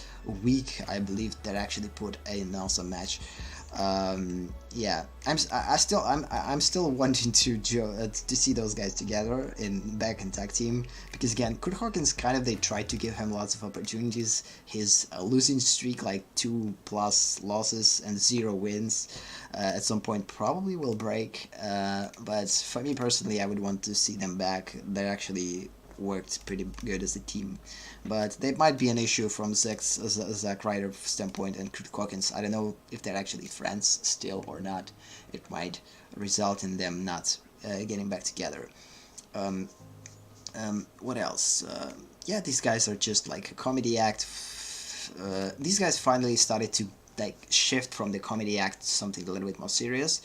week I believe they actually put an awesome match. Yeah, I'm still wanting to see those guys together back in tag team, because again, Kurt Hawkins they tried to give him lots of opportunities. His losing streak, like 2+ losses and 0 wins, at some point probably will break. But for me personally, I would want to see them back. They actually worked pretty good as a team, but they might be an issue from Zack Ryder standpoint and Kurt Hawkins. I don't know if they're actually friends still or not. It might result in them not getting back together. What else? Yeah, these guys are just like a comedy act. These guys finally started to shift from the comedy act to something a little bit more serious.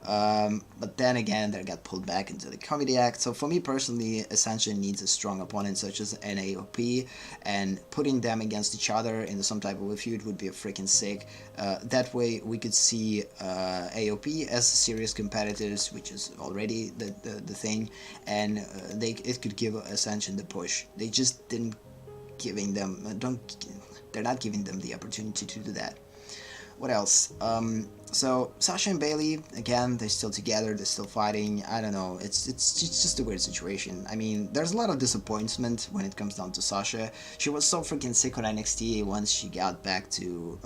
But then again, they got pulled back into the comedy act. So for me personally, Ascension needs a strong opponent such as NAOP, and putting them against each other in some type of a feud would be freaking sick. That way we could see AOP as serious competitors, which is already the thing, and it could give Ascension the push. They just didn't they're not giving them the opportunity to do that. What else? So Sasha and Bayley, again, they're still together, they're still fighting. I don't know, it's just a weird situation. I mean, there's a lot of disappointment when it comes down to Sasha. She was so freaking sick on NXT. Once she got back to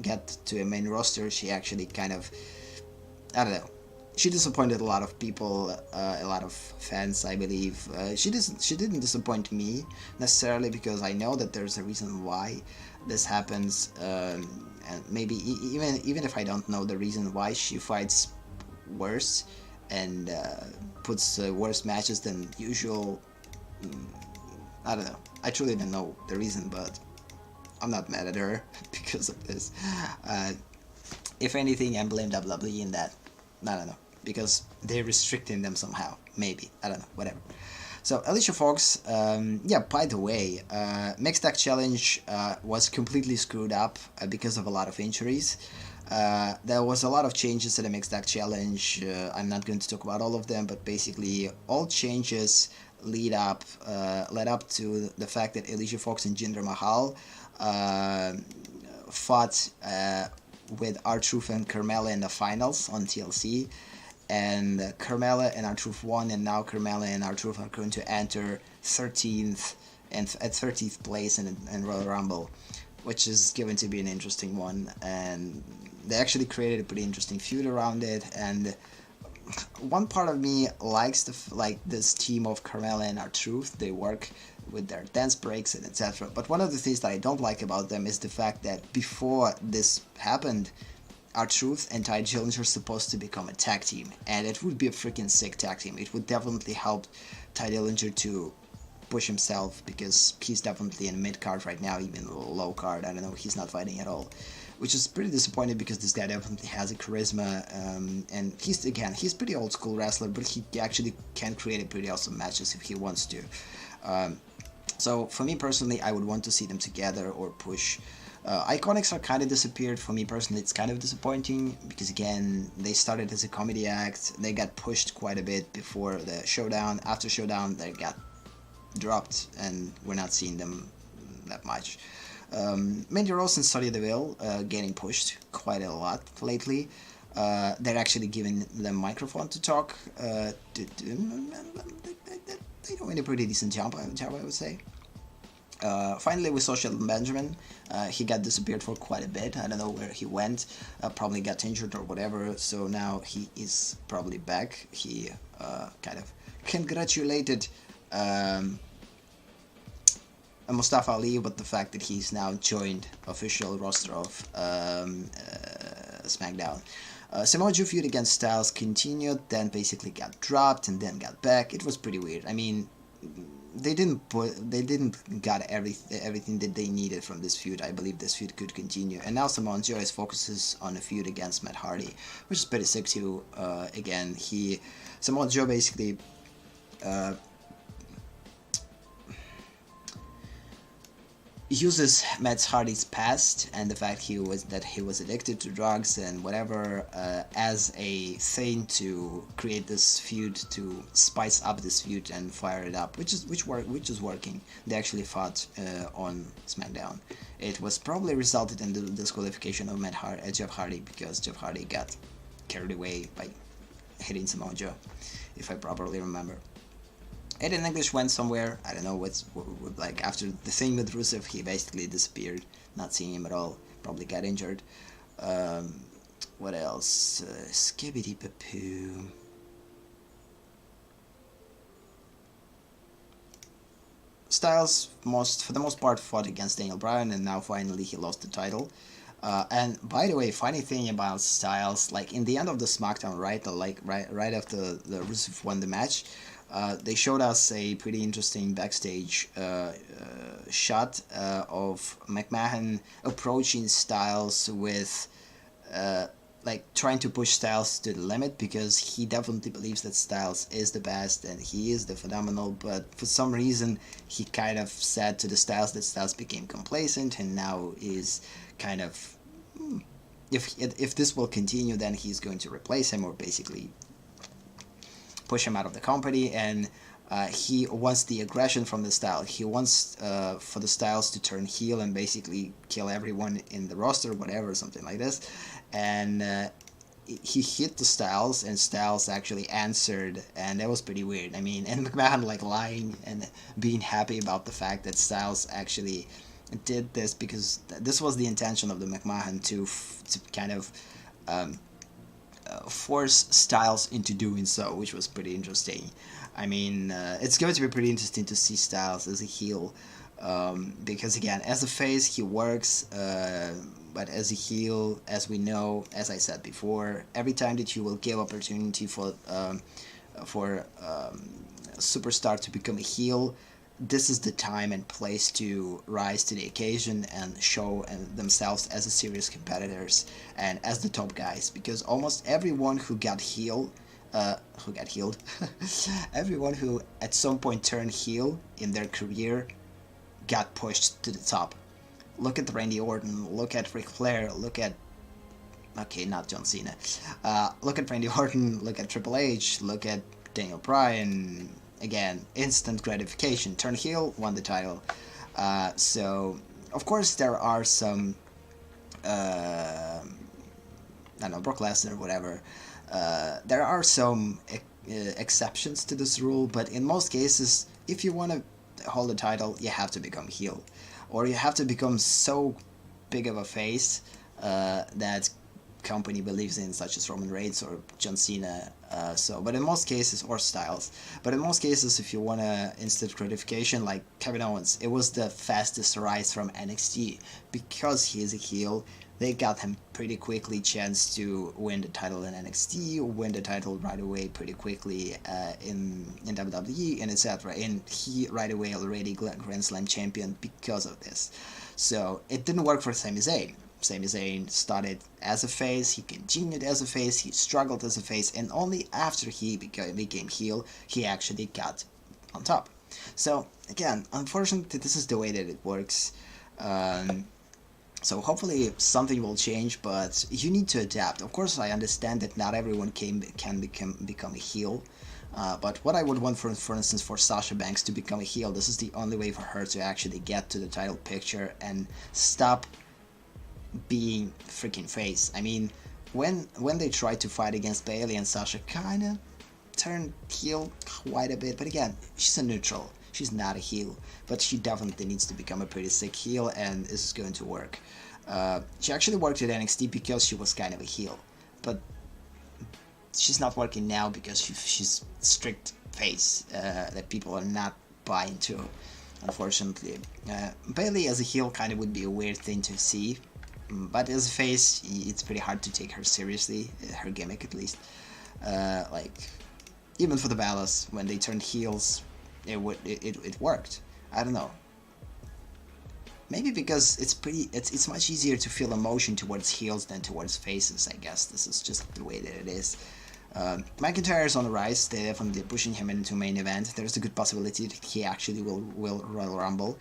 get to a main roster, she actually I don't know. She disappointed a lot of people, a lot of fans, I believe. She didn't disappoint me necessarily, because I know that there's a reason why this happens. And maybe even if I don't know the reason why, she fights worse and puts worse matches than usual. I don't know. I truly don't know the reason, but I'm not mad at her because of this. If anything, I blame WWE in that. I don't know, because they're restricting them somehow. Maybe, I don't know. Whatever. So Alicia Fox, yeah, by the way, Mixed Tag Challenge was completely screwed up because of a lot of injuries. There was a lot of changes to the Mixed Tag Challenge. I'm not going to talk about all of them, but basically all changes led up to the fact that Alicia Fox and Jinder Mahal fought with R-Truth and Carmella in the finals on TLC, and Carmella and R-Truth won, and now Carmella and R-Truth are going to enter 13th and at 30th place in Royal Rumble, which is going to be an interesting one. And they actually created a pretty interesting feud around it. And one part of me likes this team of Carmella and R-Truth. They work with their dance breaks and etc. But one of the things that I don't like about them is the fact that before this happened, R-Truth and Ty Dillinger are supposed to become a tag team, and it would be a freaking sick tag team. It would definitely help Ty Dillinger to push himself, because he's definitely in mid-card right now, even low card. I don't know, he's not fighting at all, which is pretty disappointing because this guy definitely has a charisma, and he's pretty old school wrestler, but he actually can create a pretty awesome matches if he wants to. So for me personally, I would want to see them together or push. AleksConnects are kind of disappeared. For me personally, it's kind of disappointing because, again, they started as a comedy act. They got pushed quite a bit before the showdown. After showdown, they got dropped, and we're not seeing them that much. Mandy Rose and Sonya Deville getting pushed quite a lot lately. They're actually giving them microphone to talk. They're doing a pretty decent job, I would say. Finally, we saw Shelton Benjamin. He got disappeared for quite a bit. I don't know where he went. Probably got injured or whatever. So now he is probably back. He kind of congratulated Mustafa Ali with the fact that he's now joined official roster of SmackDown. Samoa Joe feud against Styles continued, then basically got dropped and then got back. It was pretty weird. I mean, they didn't got everything that they needed from this feud. I believe this feud could continue, and now Samoa Joe focuses on a feud against Matt Hardy, which is pretty sick too. Again, Samoa Joe basically uses Matt Hardy's past and the fact he was addicted to drugs and whatever as a thing to create this feud, to spice up this feud and fire it up, which is working. They actually fought on SmackDown. It was probably resulted in the disqualification of Jeff Hardy, because Jeff Hardy got carried away by hitting Samoa Joe, if I properly remember. Aiden English went somewhere. I don't know what's like after the thing with Rusev. He basically disappeared. Not seeing him at all. Probably got injured. What else? Skibbity papoo. Styles for the most part fought against Daniel Bryan, and now finally he lost the title. And by the way, funny thing about Styles, like in the end of the SmackDown, right after the Rusev won the match. They showed us a pretty interesting backstage shot of McMahon approaching Styles with like trying to push Styles to the limit, because he definitely believes that Styles is the best and he is the phenomenal, but for some reason he kind of said to the Styles that Styles became complacent and now is kind of, if this will continue, then he's going to replace him or basically push him out of the company, and he wants the aggression from the Styles. He wants for the Styles to turn heel and basically kill everyone in the roster, whatever, something like this. And he hit the Styles, and Styles actually answered, and that was pretty weird. I mean, and McMahon like lying and being happy about the fact that Styles actually did this, because this was the intention of the McMahon to kind of force Styles into doing so, which was pretty interesting. I mean, it's going to be pretty interesting to see Styles as a heel, because again, as a face he works, but as a heel, as we know, as I said before, every time that you will give opportunity for a superstar to become a heel, this is the time and place to rise to the occasion and show themselves as a serious competitors and as the top guys, because almost everyone who got heel who got healed. Everyone who at some point turned heel in their career got pushed to the top. Look at Randy Orton, look at Ric Flair, look at... Okay, not John Cena. Look at Randy Orton, look at Triple H, look at Daniel Bryan. Again, instant gratification. Turn heel, won the title. So, of course, there are some... I don't know, Brock Lesnar, whatever. There are some exceptions to this rule, but in most cases, if you want to hold a title, you have to become heel. Or you have to become so big of a face that company believes in, such as Roman Reigns or John Cena. But in most cases, or Styles. But in most cases, if you want instant gratification, like Kevin Owens, it was the fastest rise from NXT. Because he is a heel, they got him pretty quickly chance to win the title in NXT, win the title right away pretty quickly in WWE, and etc. And he right away already Grand Slam champion because of this. So it didn't work for Sami Zayn. Sami Zayn started as a face, he continued as a face, he struggled as a face, and only after he became heel, he actually got on top. So, again, unfortunately, this is the way that it works. So hopefully something will change, but you need to adapt. Of course, I understand that not everyone can become a heel. But what I would want, for instance, for Sasha Banks to become a heel, this is the only way for her to actually get to the title picture and stop being freaking face. I mean, when they tried to fight against Bayley, and Sasha kind of turned heel quite a bit, but again, she's a neutral. She's not a heel, but she definitely needs to become a pretty sick heel, and this is going to work. She actually worked at NXT because she was kind of a heel, but she's not working now because she's strict face that people are not buying to, unfortunately. Bayley as a heel kind of would be a weird thing to see, but as a face, it's pretty hard to take her seriously, her gimmick at least. Like, even for the Ballas, when they turned heels, it worked. I don't know. Maybe because it's much easier to feel emotion towards heels than towards faces, I guess. This is just the way that it is. McIntyre is on the rise. They're definitely pushing him into main event. There's a good possibility that he actually will Royal Rumble.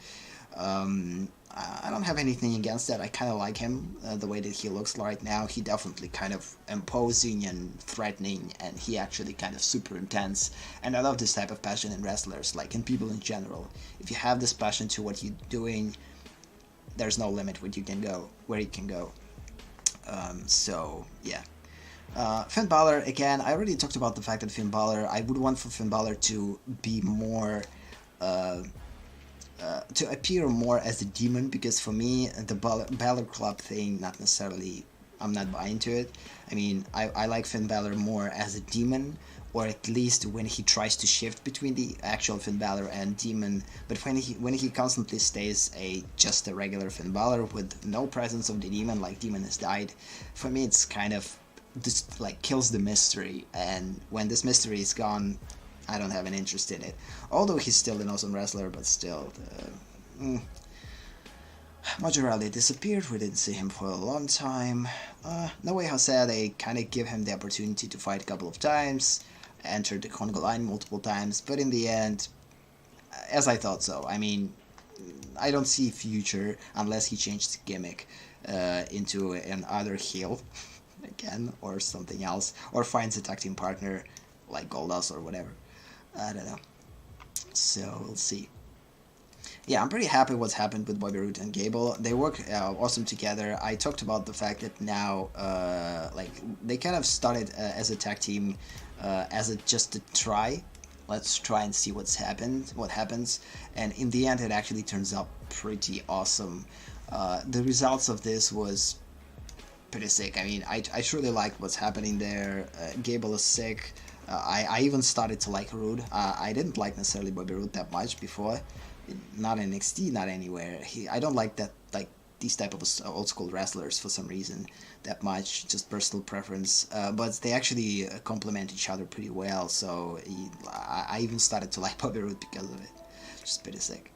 I don't have anything against that. I kind of like him, the way that he looks right now. He definitely kind of imposing and threatening, and he actually kind of super intense. And I love this type of passion in wrestlers, like in people in general. If you have this passion to what you're doing, there's no limit where you can go. So yeah. Finn Balor, again, I already talked about the fact that I would want for Finn Balor to be more, to appear more as a demon, because for me, the Balor Club thing, not necessarily, I'm not buying to it. I mean, I like Finn Balor more as a demon, or at least when he tries to shift between the actual Finn Balor and demon, but when he constantly stays just a regular Finn Balor with no presence of the demon, like demon has died, for me it's kind of just like kills the mystery, and when this mystery is gone, I don't have an interest in it. Although he's still an awesome wrestler, but still, Mojo Rawley disappeared. We didn't see him for a long time. No Way Jose, they kind of give him the opportunity to fight a couple of times, entered the Congo line multiple times, but in the end, as I thought so. I mean, I don't see future unless he changed the gimmick into another heel again, or something else, or finds a tag team partner like Goldust or whatever. I don't know. So we'll see. Yeah, I'm pretty happy what's happened with Bobby Roode and Gable. They work awesome together. I talked about the fact that now, like, they kind of started as a tag team, as just a try. Let's try and see what happens. And in the end, it actually turns out pretty awesome. The results of this was pretty sick. I mean, I truly like what's happening there. Gable is sick. I even started to like Roode. I didn't like necessarily Bobby Roode that much before. Not in NXT, not anywhere. I don't like that, like these type of old school wrestlers for some reason that much. Just personal preference. But they actually complement each other pretty well. So I even started to like Bobby Roode because of it. Just pretty sick.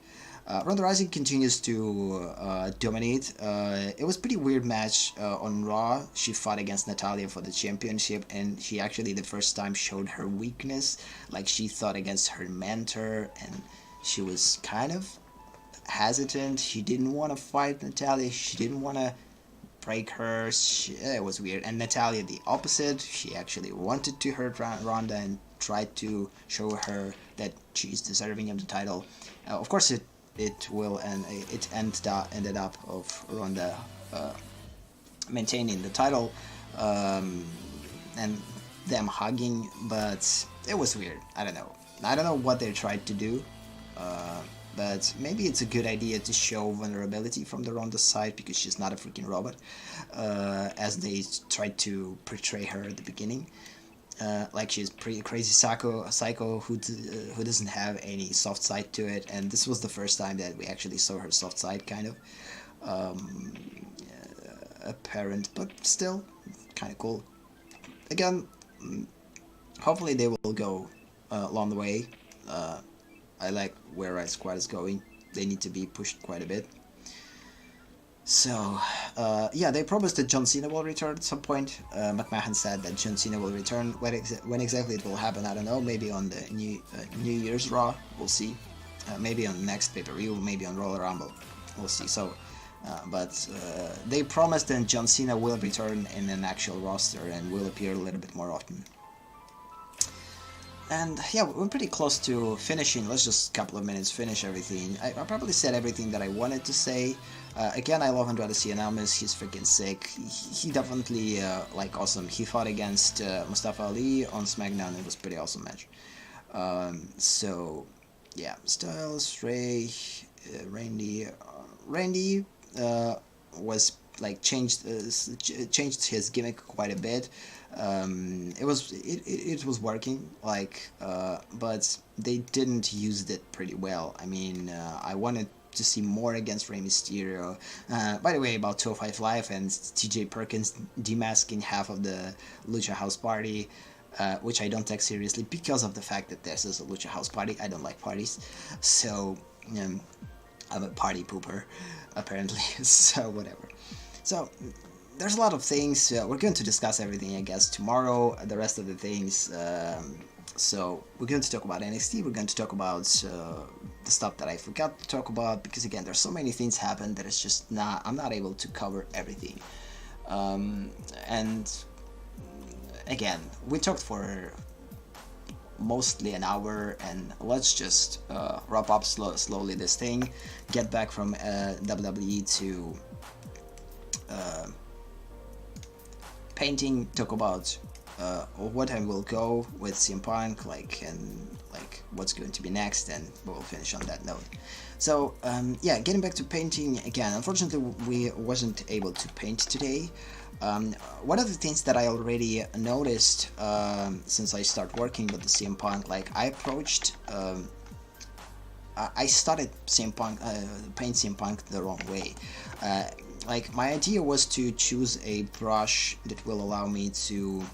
Ronda Rousey continues to dominate. It was a pretty weird match on Raw. She fought against Natalia for the championship, and she actually the first time showed her weakness. Like she fought against her mentor, and she was kind of hesitant. She didn't want to fight Natalia. She didn't want to break her. It was weird. And Natalia the opposite. She actually wanted to hurt Ronda and tried to show her that she's deserving of the title. Of course, it ended up of Ronda maintaining the title and them hugging, but it was weird. I don't know what they tried to do, but maybe it's a good idea to show vulnerability from the Ronda side because she's not a freaking robot, as they tried to portray her at the beginning. Like she's pretty crazy psycho who doesn't have any soft side to it, and this was the first time that we actually saw her soft side kind of apparent, but still kind of cool. Again, hopefully they will go along the way. I like where Riot Squad is going. They need to be pushed quite a bit. So, yeah, they promised that John Cena will return at some point. McMahon said that John Cena will return. When exactly it will happen, I don't know. Maybe on the New Year's Raw, we'll see. Maybe on the next pay-per-view, maybe on Royal Rumble, we'll see. So, but they promised that John Cena will return in an actual roster and will appear a little bit more often. And yeah, we're pretty close to finishing. Let's just a couple of minutes finish everything. I probably said everything that I wanted to say. Again, I love Andrade Cien. He's freaking sick. He definitely like awesome. He fought against Mustafa Ali on SmackDown. It was a pretty awesome match. So yeah, Styles, Ray, Randy was like changed his gimmick quite a bit. It was working, like, but they didn't use it pretty well. I mean, I wanted to see more against Rey Mysterio. By the way, about 205 Live and TJ Perkins demasking half of the Lucha House Party, which I don't take seriously because of the fact that this is a Lucha House Party. I don't like parties, so I'm a party pooper, apparently. So whatever. So there's a lot of things. We're going to discuss everything, I guess, tomorrow. The rest of the things. So we're going to talk about NXT. We're going to talk about the stuff that I forgot to talk about because again, there's so many things happen that it's just not. I'm not able to cover everything. And again, we talked for mostly an hour, and let's just wrap up slowly this thing. Get back from WWE to painting, talk about what I will go with CM Punk, and what's going to be next, and we'll finish on that note. So yeah, getting back to painting again. Unfortunately, we wasn't able to paint today. One of the things that I already noticed since I started working with the CM Punk, I approached. I started CM Punk, paint CM Punk the wrong way. My idea was to choose a brush that will allow me to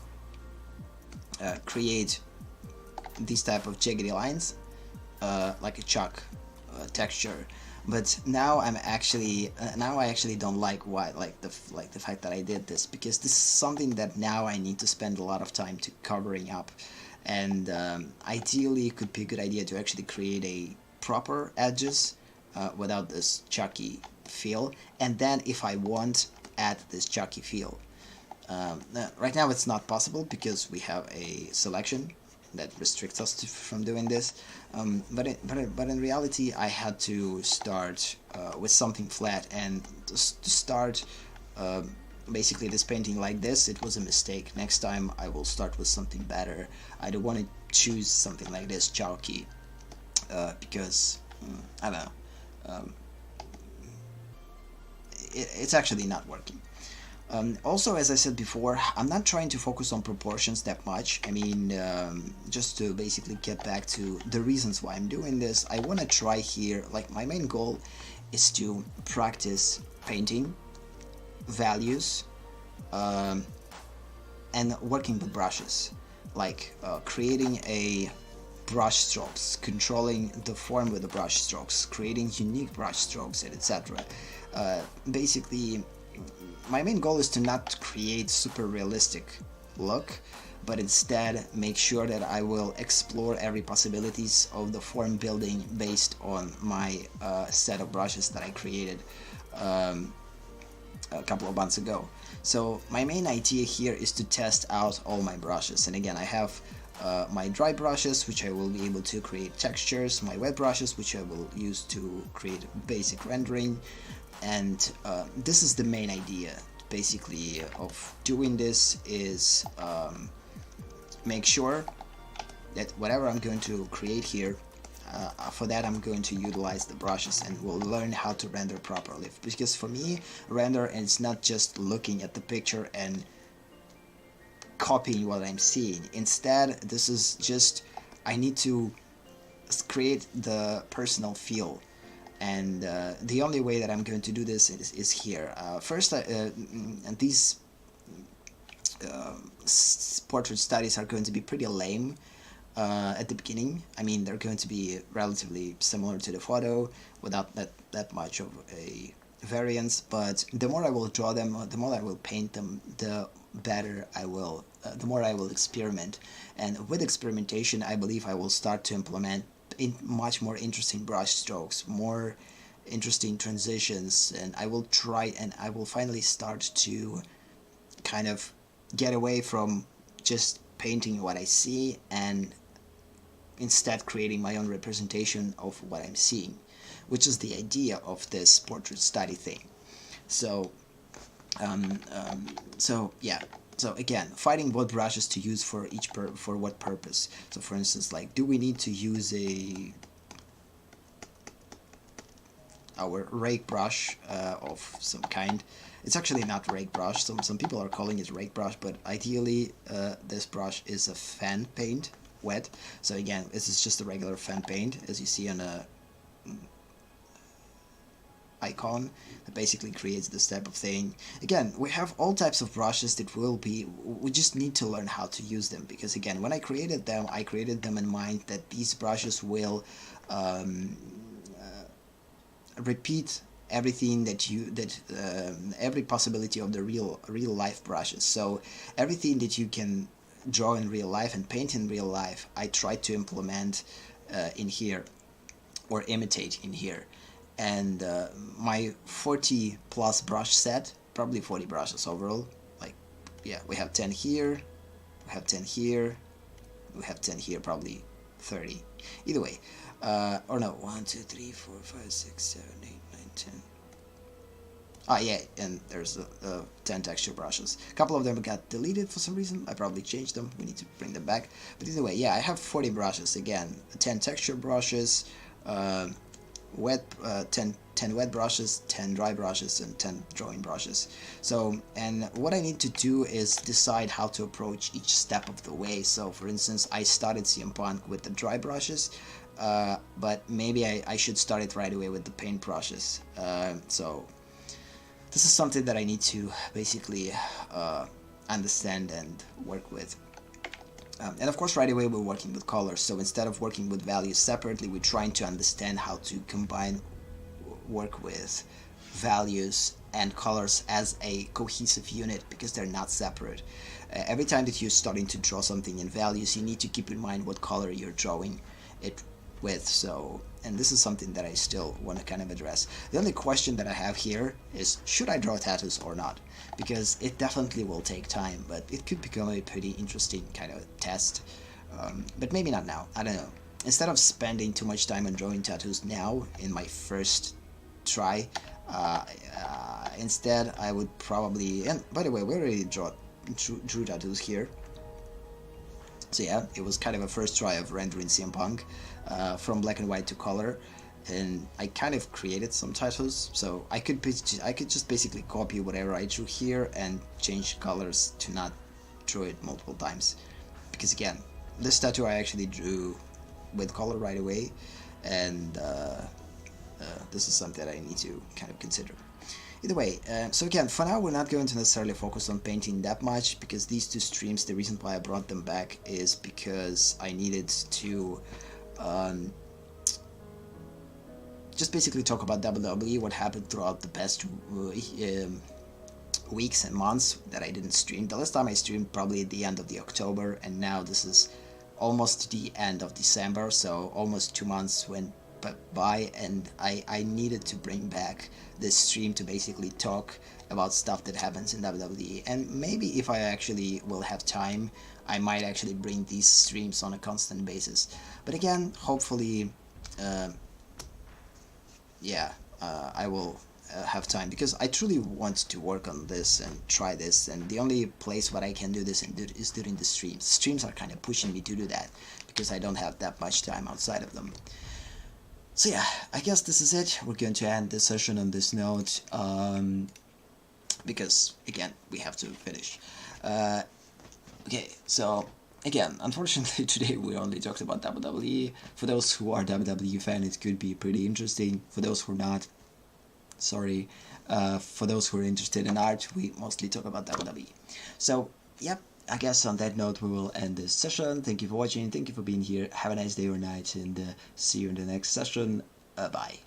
create these type of jaggedy lines, like a chalk texture. But now I actually don't like the fact that I did this, because this is something that now I need to spend a lot of time to covering up, and ideally it could be a good idea to actually create a proper edges without this chalky feel, and then if I want, add this chalky feel. Right now it's not possible because we have a selection that restricts us from doing this, but in reality I had to start with something flat, and to start basically this painting like this, it was a mistake. Next time I will start with something better. I don't want to choose something like this chalky because I don't know, it's actually not working. Also, as I said before, I'm not trying to focus on proportions that much. I mean, just to basically get back to the reasons why I'm doing this, I want to try here, my main goal is to practice painting, values, and working with brushes, creating a brush strokes, controlling the form with the brush strokes, creating unique brush strokes, and etc. Basically, my main goal is to not create super realistic look, but instead make sure that I will explore every possibilities of the form building based on my set of brushes that I created a couple of months ago. So my main idea here is to test out all my brushes, and again I have my dry brushes, which I will be able to create textures, my wet brushes, which I will use to create basic rendering, and this is the main idea basically of doing this is make sure that whatever I'm going to create here, for that I'm going to utilize the brushes and will learn how to render properly, because for me render is not just looking at the picture and copying what I'm seeing. Instead, this is just I need to create the personal feel, and the only way that I'm going to do this is here. First, these portrait studies are going to be pretty lame at the beginning. I mean, they're going to be relatively similar to the photo without that much of a variance, but the more I will draw them, the more I will paint them, the better I will, the more I will experiment. And with experimentation, I believe I will start to implement much more interesting brush strokes, more interesting transitions, and I will try and I will finally start to kind of get away from just painting what I see and instead creating my own representation of what I'm seeing, which is the idea of this portrait study thing. So yeah, so again, finding what brushes to use for each for what purpose. So for instance, like, do we need to use our rake brush of some kind? It's actually not rake brush. Some people are calling it rake brush, but ideally this brush is a fan paint wet. So again, this is just a regular fan paint, as you see on a icon that basically creates this type of thing. Again, we have all types of brushes that will be, we just need to learn how to use them, because again, when I created them in mind that these brushes will repeat everything every possibility of the real life brushes. So everything that you can draw in real life and paint in real life, I try to implement in here, or imitate in here. And my 40 plus brush set, probably 40 brushes overall, like, yeah, we have 10 here, we have 10 here, we have 10 here, probably 30. Either way, or no, 1, 2, 3, 4, 5, 6, 7, 8, 9, 10. Ah, yeah, and there's 10 texture brushes. A couple of them got deleted for some reason. I probably changed them. We need to bring them back. But either way, yeah, I have 40 brushes. Again, 10 texture brushes, 10 wet brushes, 10 dry brushes, and 10 drawing brushes. So, and what I need to do is decide how to approach each step of the way. So, for instance, I started CM Punk with the dry brushes, but maybe I should start it right away with the paint brushes. So this is something that I need to basically understand and work with. And of course, right away we're working with colors. So instead of working with values separately, we're trying to understand how to work with values and colors as a cohesive unit, because they're not separate. Every time that you're starting to draw something in values, you need to keep in mind what color you're drawing it with. So, and this is something that I still want to kind of address. The only question that I have here is, should I draw tattoos or not? Because it definitely will take time, but it could become a pretty interesting kind of test. But maybe not now, I don't know. Instead of spending too much time on drawing tattoos now in my first try, instead I would probably, and by the way, we already drew tattoos here. So yeah, it was kind of a first try of rendering CM Punk from black and white to color, and I kind of created some tattoos. So I could just basically copy whatever I drew here and change colors to not draw it multiple times. Because again, this tattoo I actually drew with color right away, and this is something that I need to kind of consider. Either way, so again, for now we're not going to necessarily focus on painting that much, because these two streams, the reason why I brought them back is because I needed to just basically talk about WWE, what happened throughout the past weeks and months that I didn't stream. The last time I streamed probably at the end of the October, and now this is almost the end of December, so almost 2 months went by, and I needed to bring back this stream to basically talk about stuff that happens in WWE. And maybe if I actually will have time, I might actually bring these streams on a constant basis. But again, hopefully I will have time, because I truly want to work on this and try this, and the only place where I can do this is during the streams. Streams are kind of pushing me to do that, because I don't have that much time outside of them. So yeah, I guess this is it. We're going to end this session on this note, because again, we have to finish. Okay, so again, unfortunately today we only talked about WWE. For those who are WWE fan, it could be pretty interesting. For those who are not, sorry. For those who are interested in art, we mostly talk about WWE. So yep, I guess on that note we will end this session. Thank you for watching, thank you for being here, have a nice day or night, and see you in the next session. Bye.